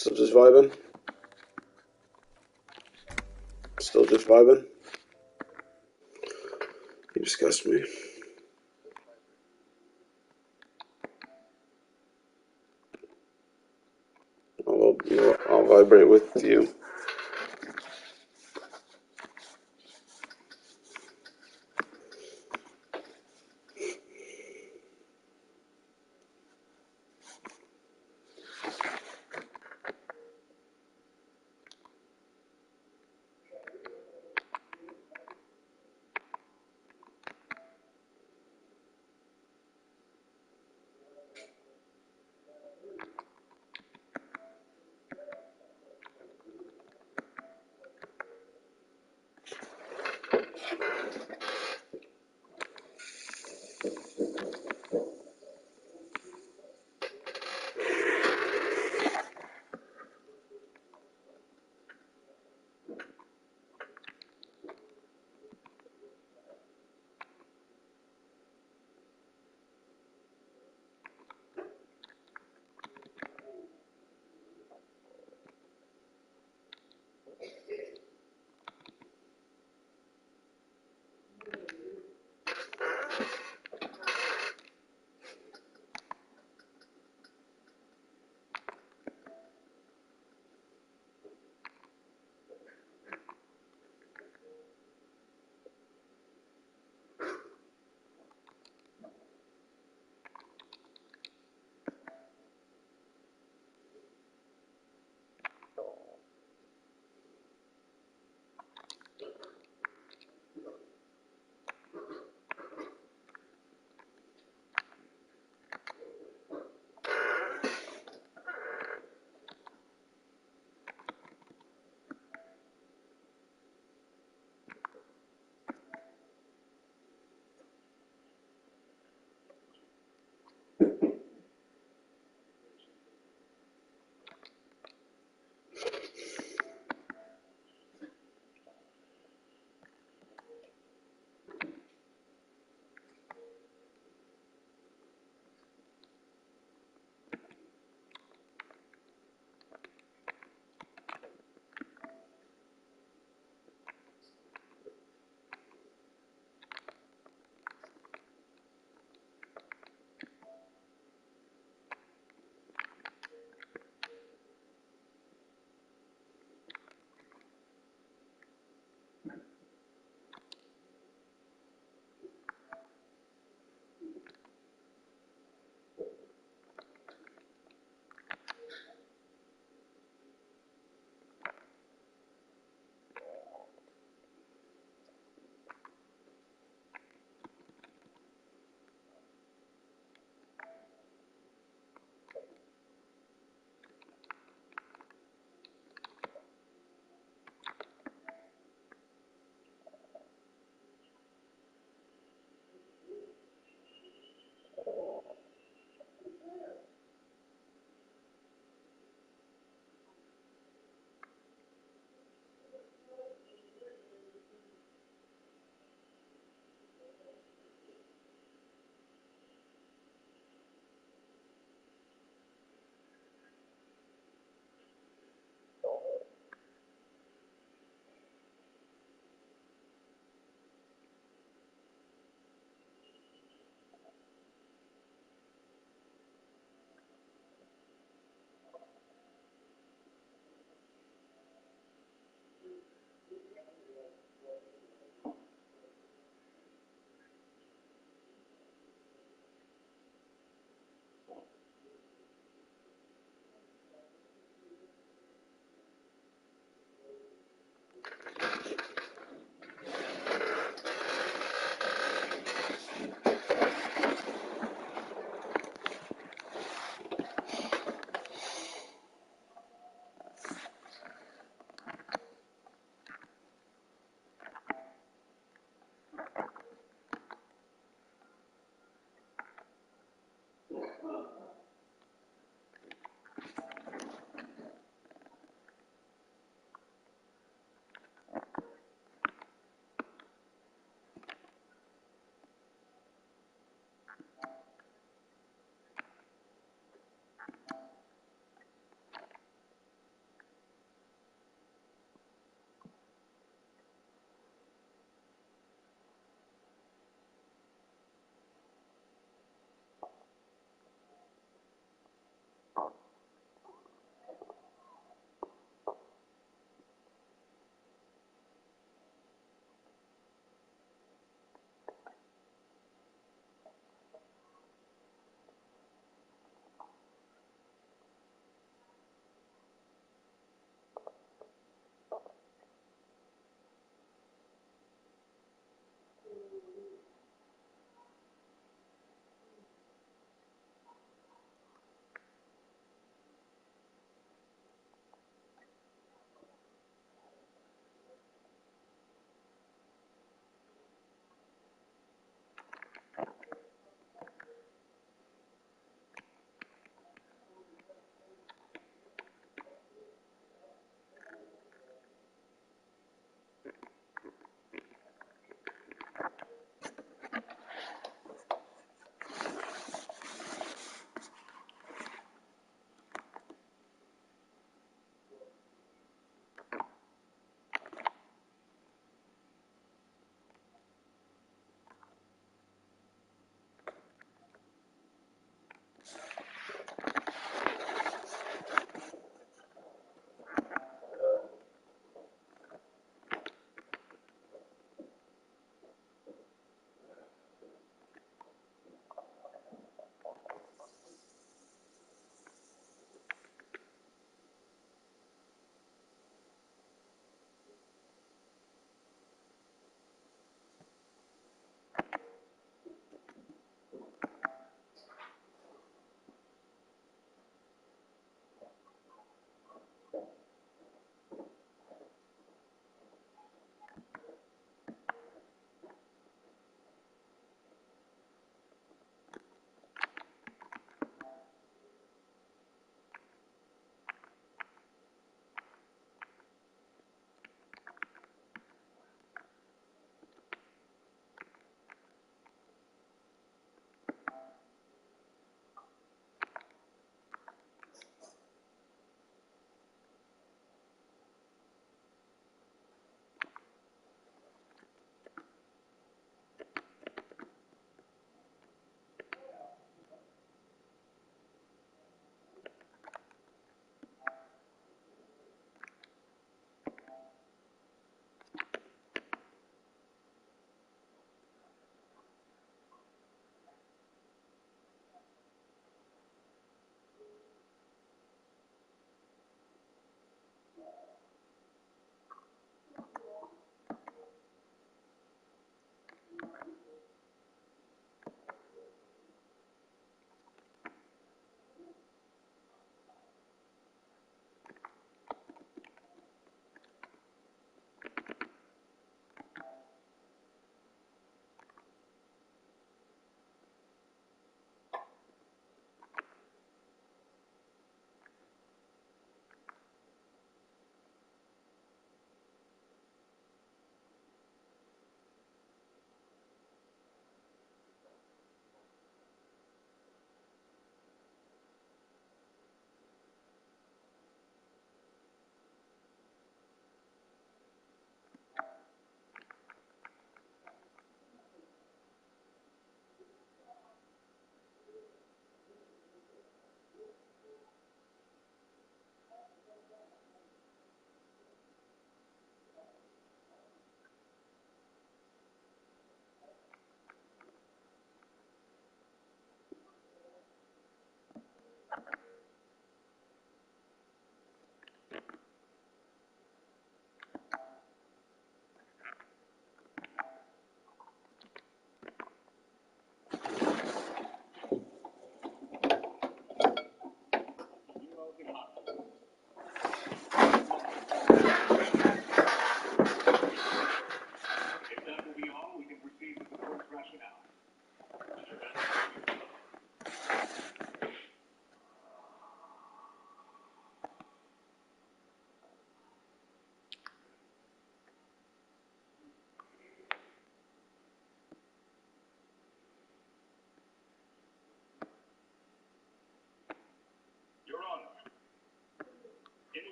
Still just vibing? Still just vibing? You disgust me. I'll vibrate with you.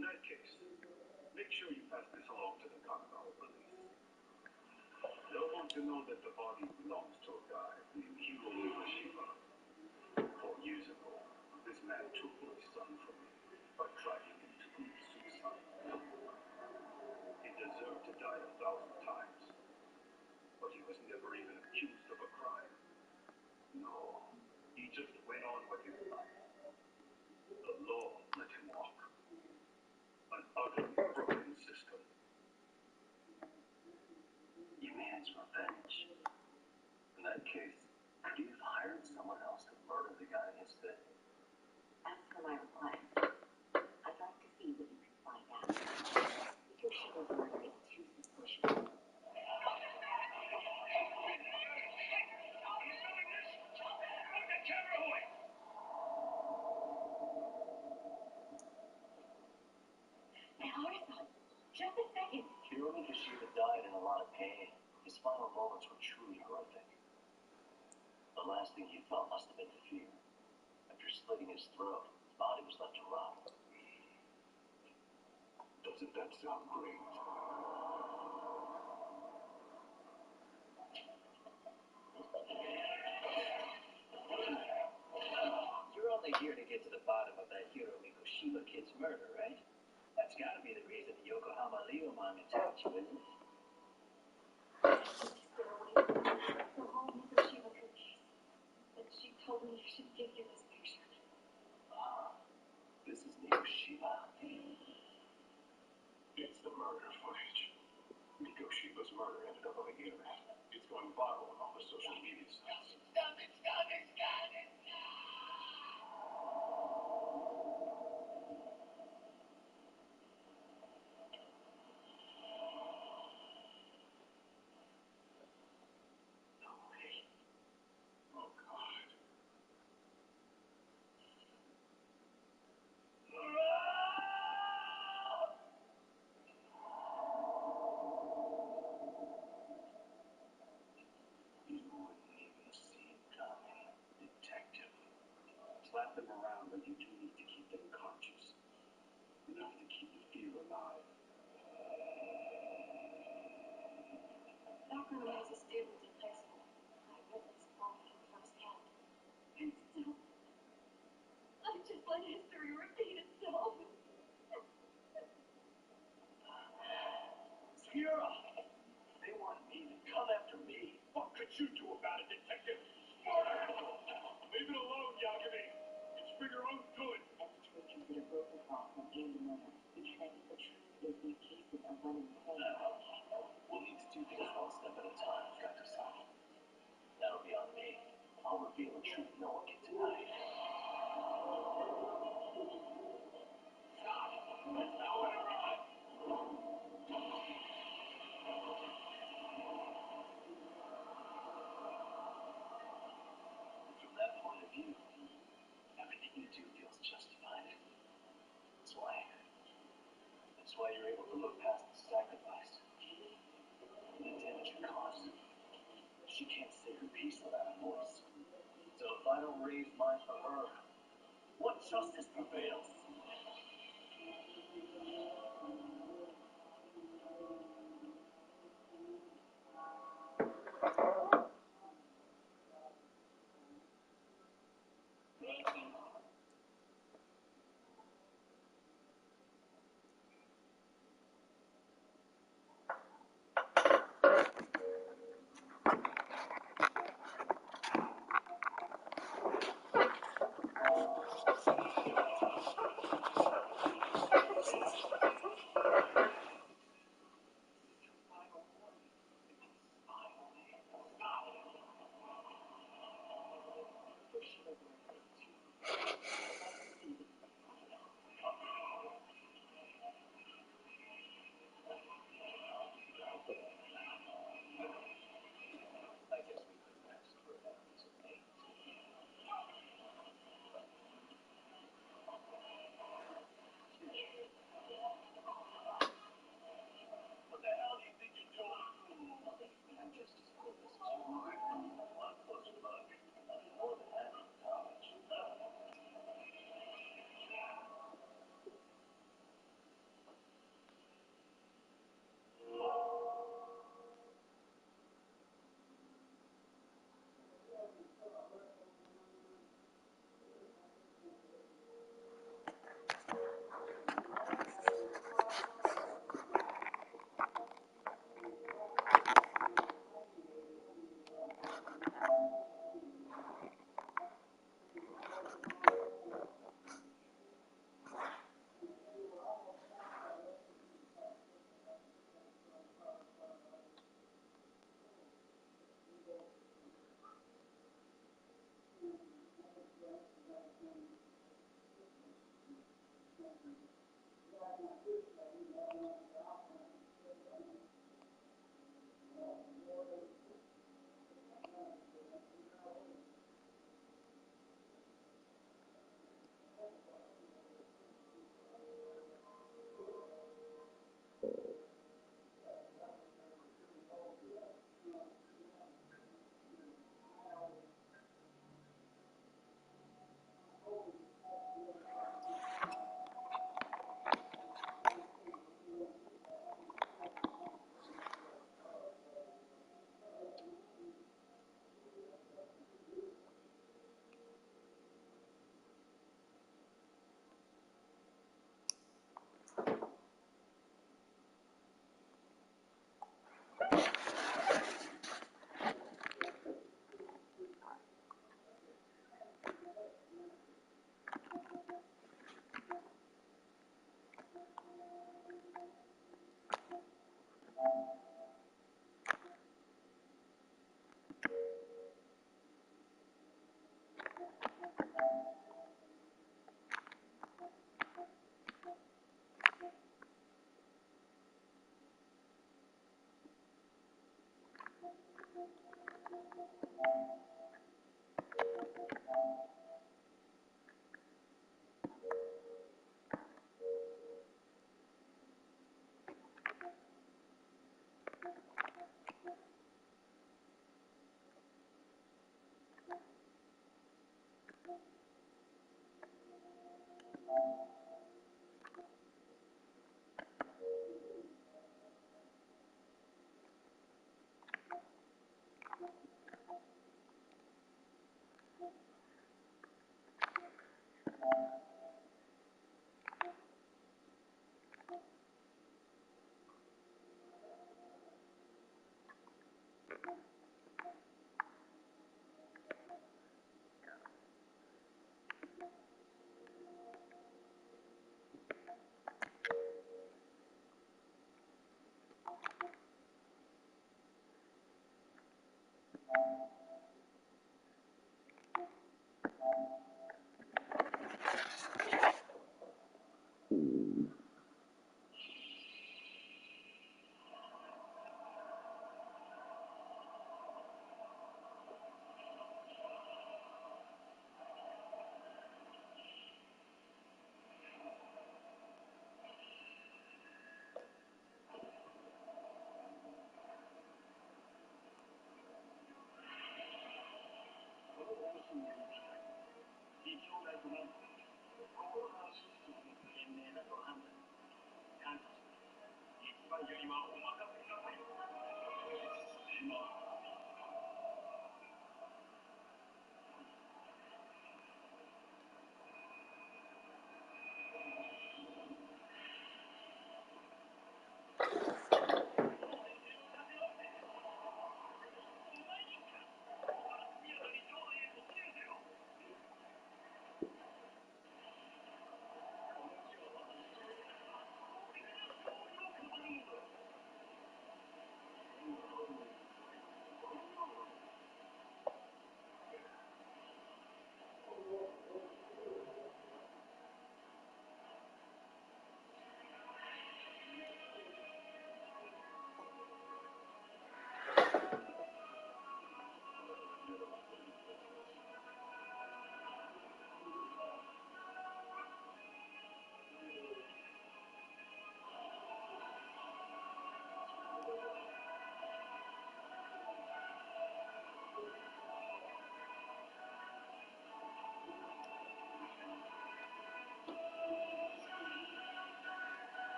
In that case, make sure you pass this along to the Kanagawa police. They'll want to know that the body belongs to a guy named Hiro Miyashima. 4 years ago, this man took my son from me by dragging him to commit suicide. He deserved to die 1,000 times, but he was never even accused of a crime. No, he just went on with his life. The law let him walk. An utterly broken system. You mean it's revenge? In that case, could he have hired someone else to murder the guy instead? As for my reply, I'd like to see what you can find out. Yoshida's murder is too suspicious. Just a second. Hiro Miyashima died in a lot of pain. His final moments were truly horrific. The last thing he felt must have been fear. After slitting his throat, his body was left to rot. Doesn't that sound great? You're only here to get to the bottom of that Hiro Miyashima kid's murder, right? That's gotta be the reason the Yokohama Leo mom attacked you, isn't it? The whole Miyashima cookies. But she told me I should give you this picture. This is Miyashima. It's the murder footage. Miyashima's murder ended up on the internet. It's going viral on all the social media sites. Stop it! Stop it! Stop it! No way. Oh, God. You wouldn't even see it coming, detective. Slap them around, but you do need to keep them conscious. Enough to keep the fear alive. Back when I was a student in high school, I witnessed all of it firsthand. And still, I just let history repeat itself. Sierra! They want me to come after me. What could you do about it, detective? Leave it alone, Yagami. It's for your own good. Extra consider both the cause and the murder. Because the truth is these cases are running away. We'll need to do things one step at a time, Dr. That'll be on me. I'll reveal the truth no one can deny. Stop! Let's go and arrive! From that point of view, everything you do feels justified. That's why you're able to look past the sacrifice. The damage it caused. She can't say her piece without a voice. So if I don't raise mine for her, what justice prevails?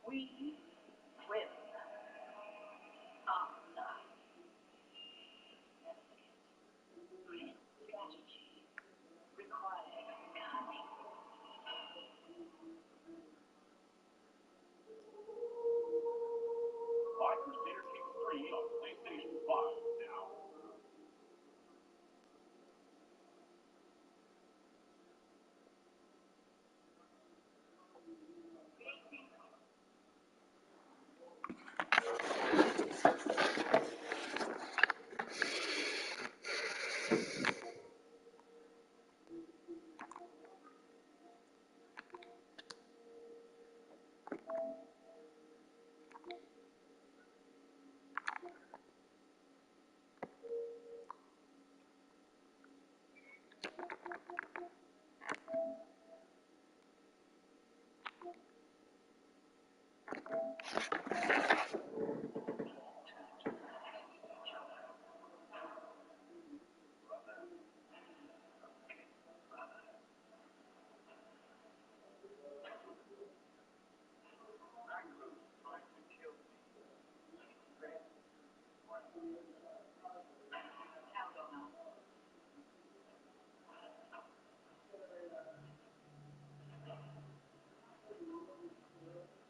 We win. On. Strategy requires cunning. My Crusader Kings 3 on PlayStation 5 now.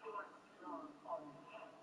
Your strong arm.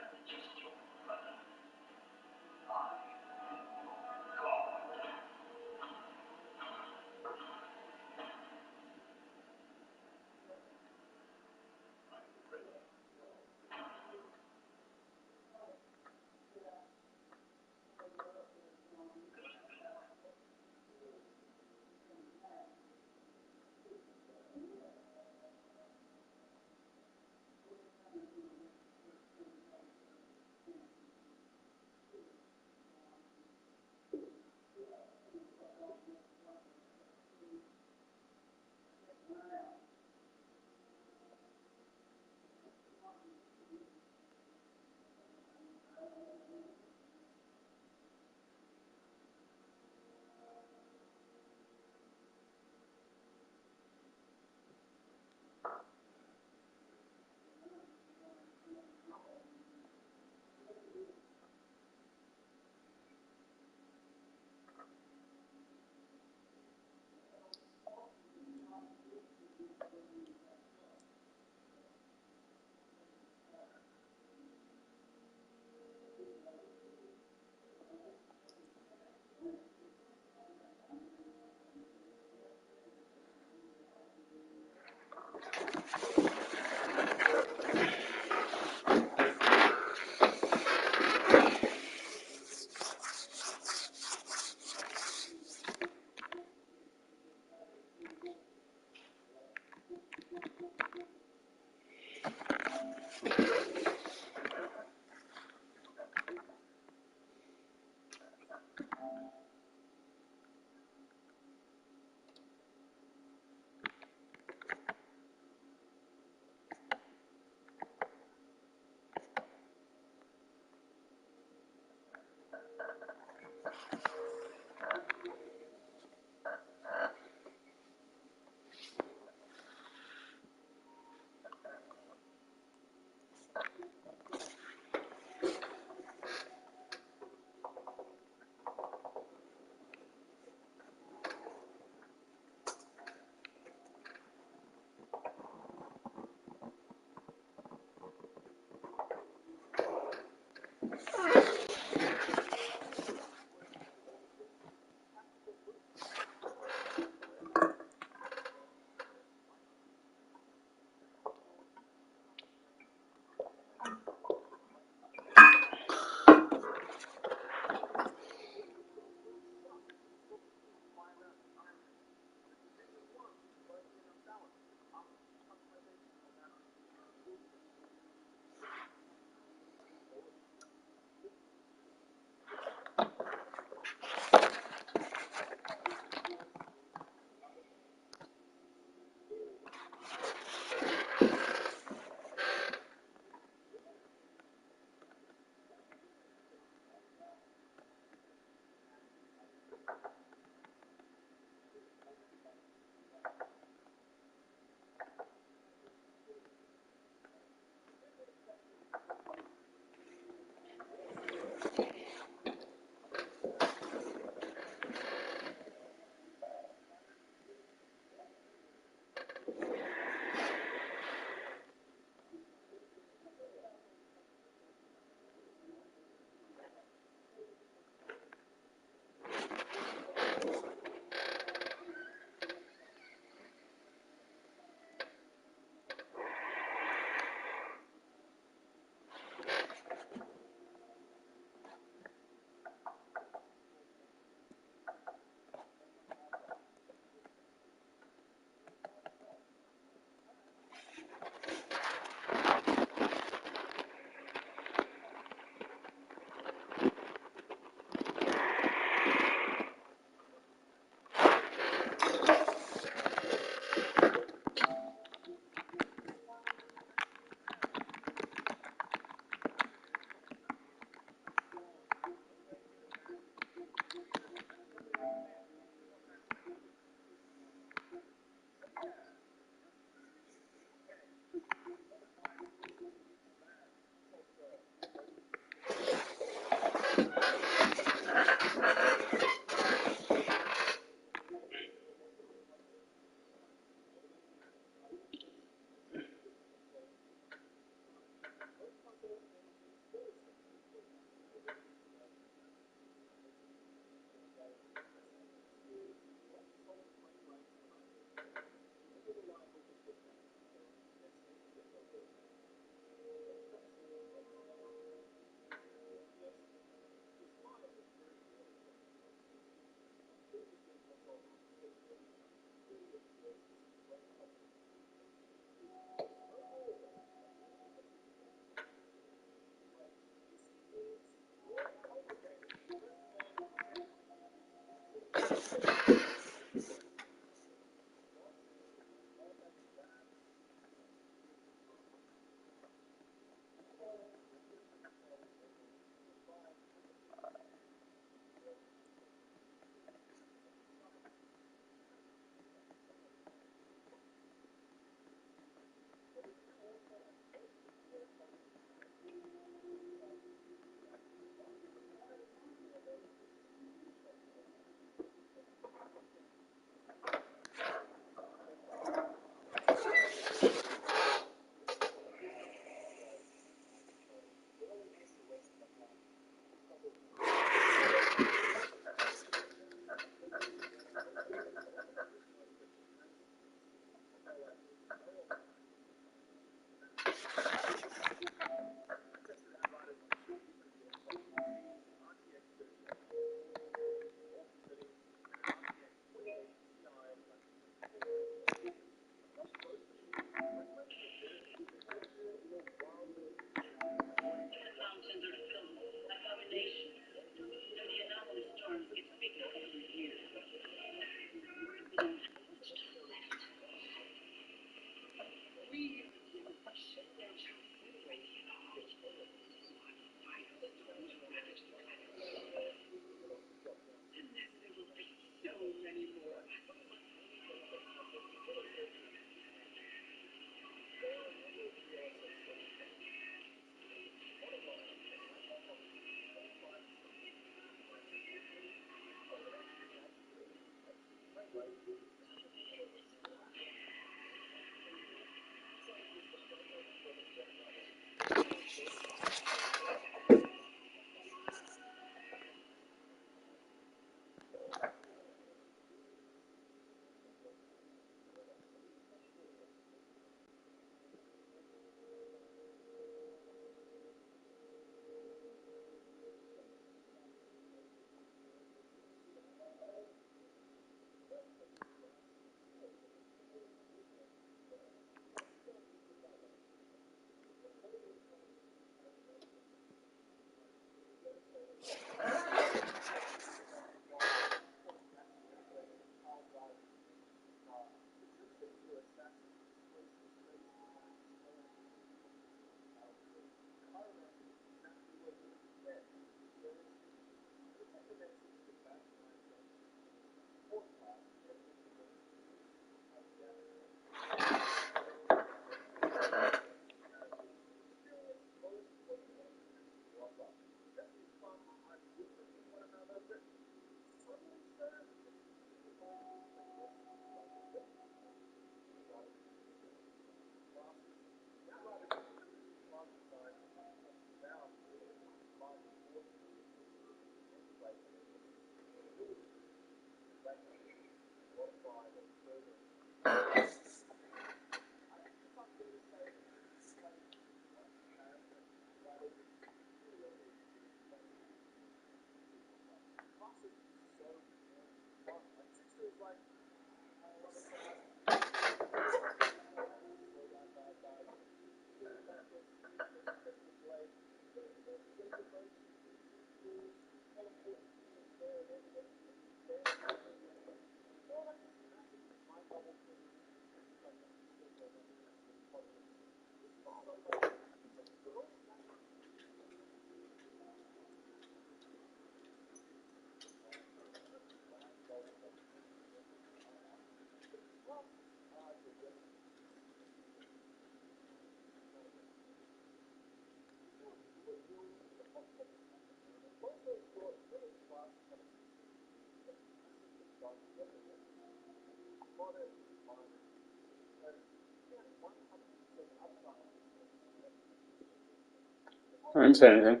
I didn't say anything.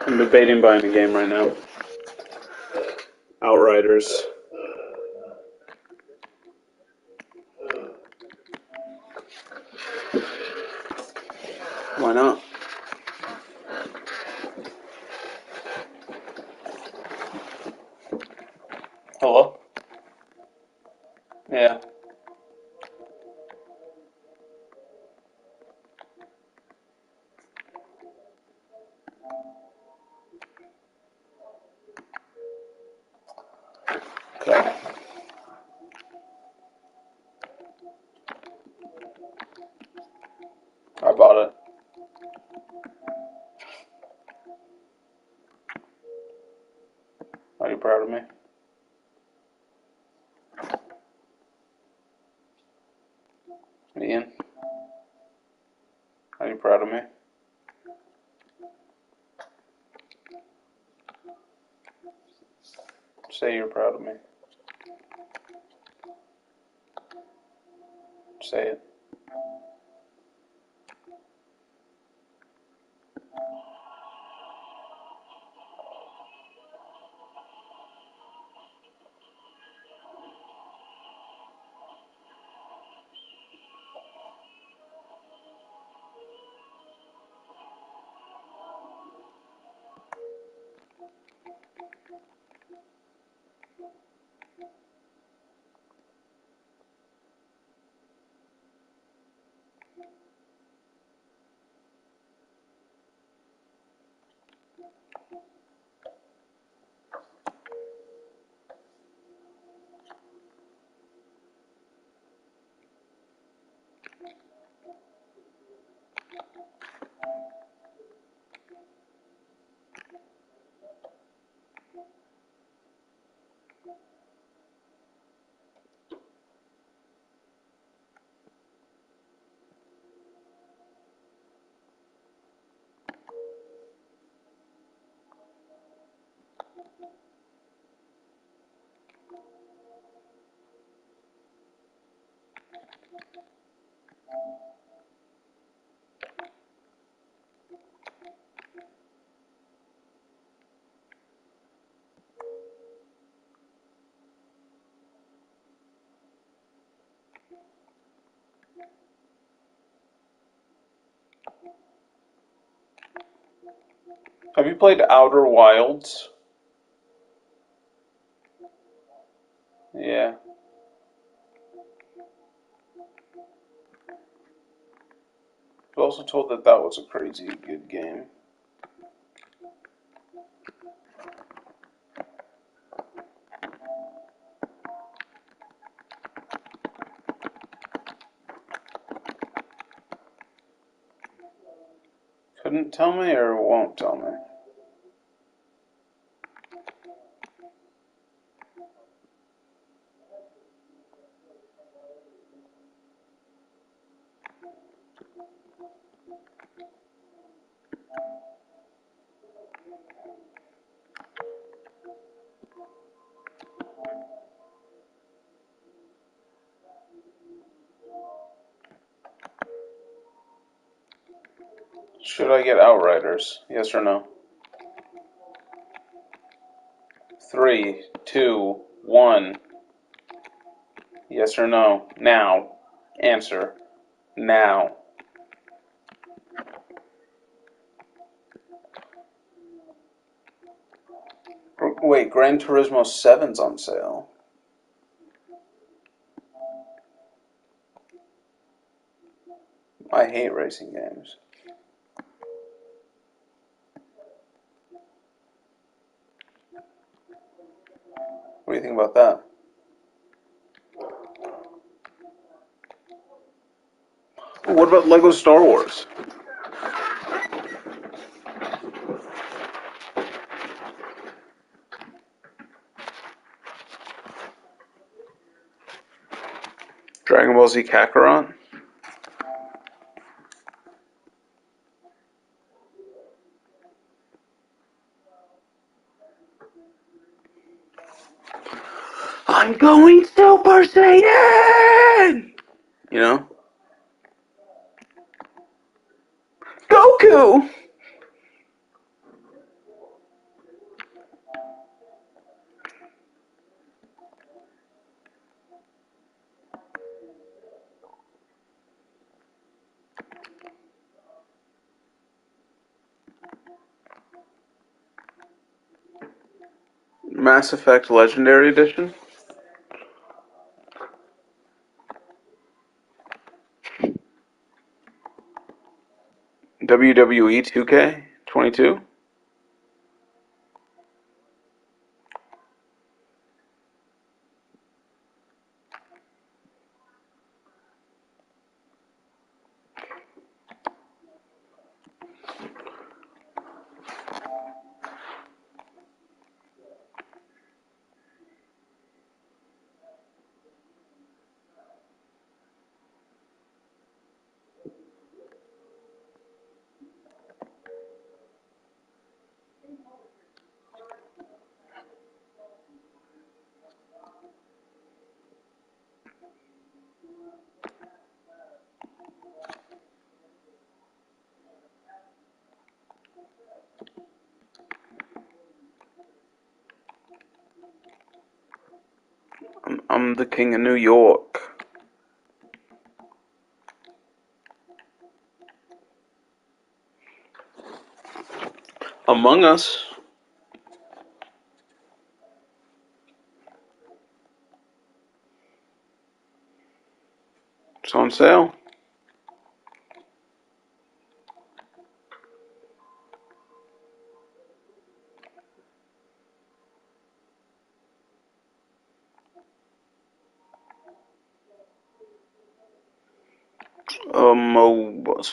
I'm debating buying a game right now. Outriders. Why not? Hello? Yeah. Okay. I bought it. Are you proud of me? Ian? Are you proud of me? Say you're proud of me. Say it. Have you played Outer Wilds? Yeah. I was also told that that was a crazy good game. Couldn't tell me or won't tell me? Should I get Outriders? Yes or no? 3, 2, 1. Yes or no? Now. Answer. Now. Wait, Gran Turismo 7's on sale. I hate racing games. What do you think about that? What about Lego Star Wars? Dragon Ball Z Kakarot? I'm going Super Saiyan! You know? Goku! Mass Effect Legendary Edition? WWE 2K22? I'm the king of New York. Among Us. It's on sale. Mobus.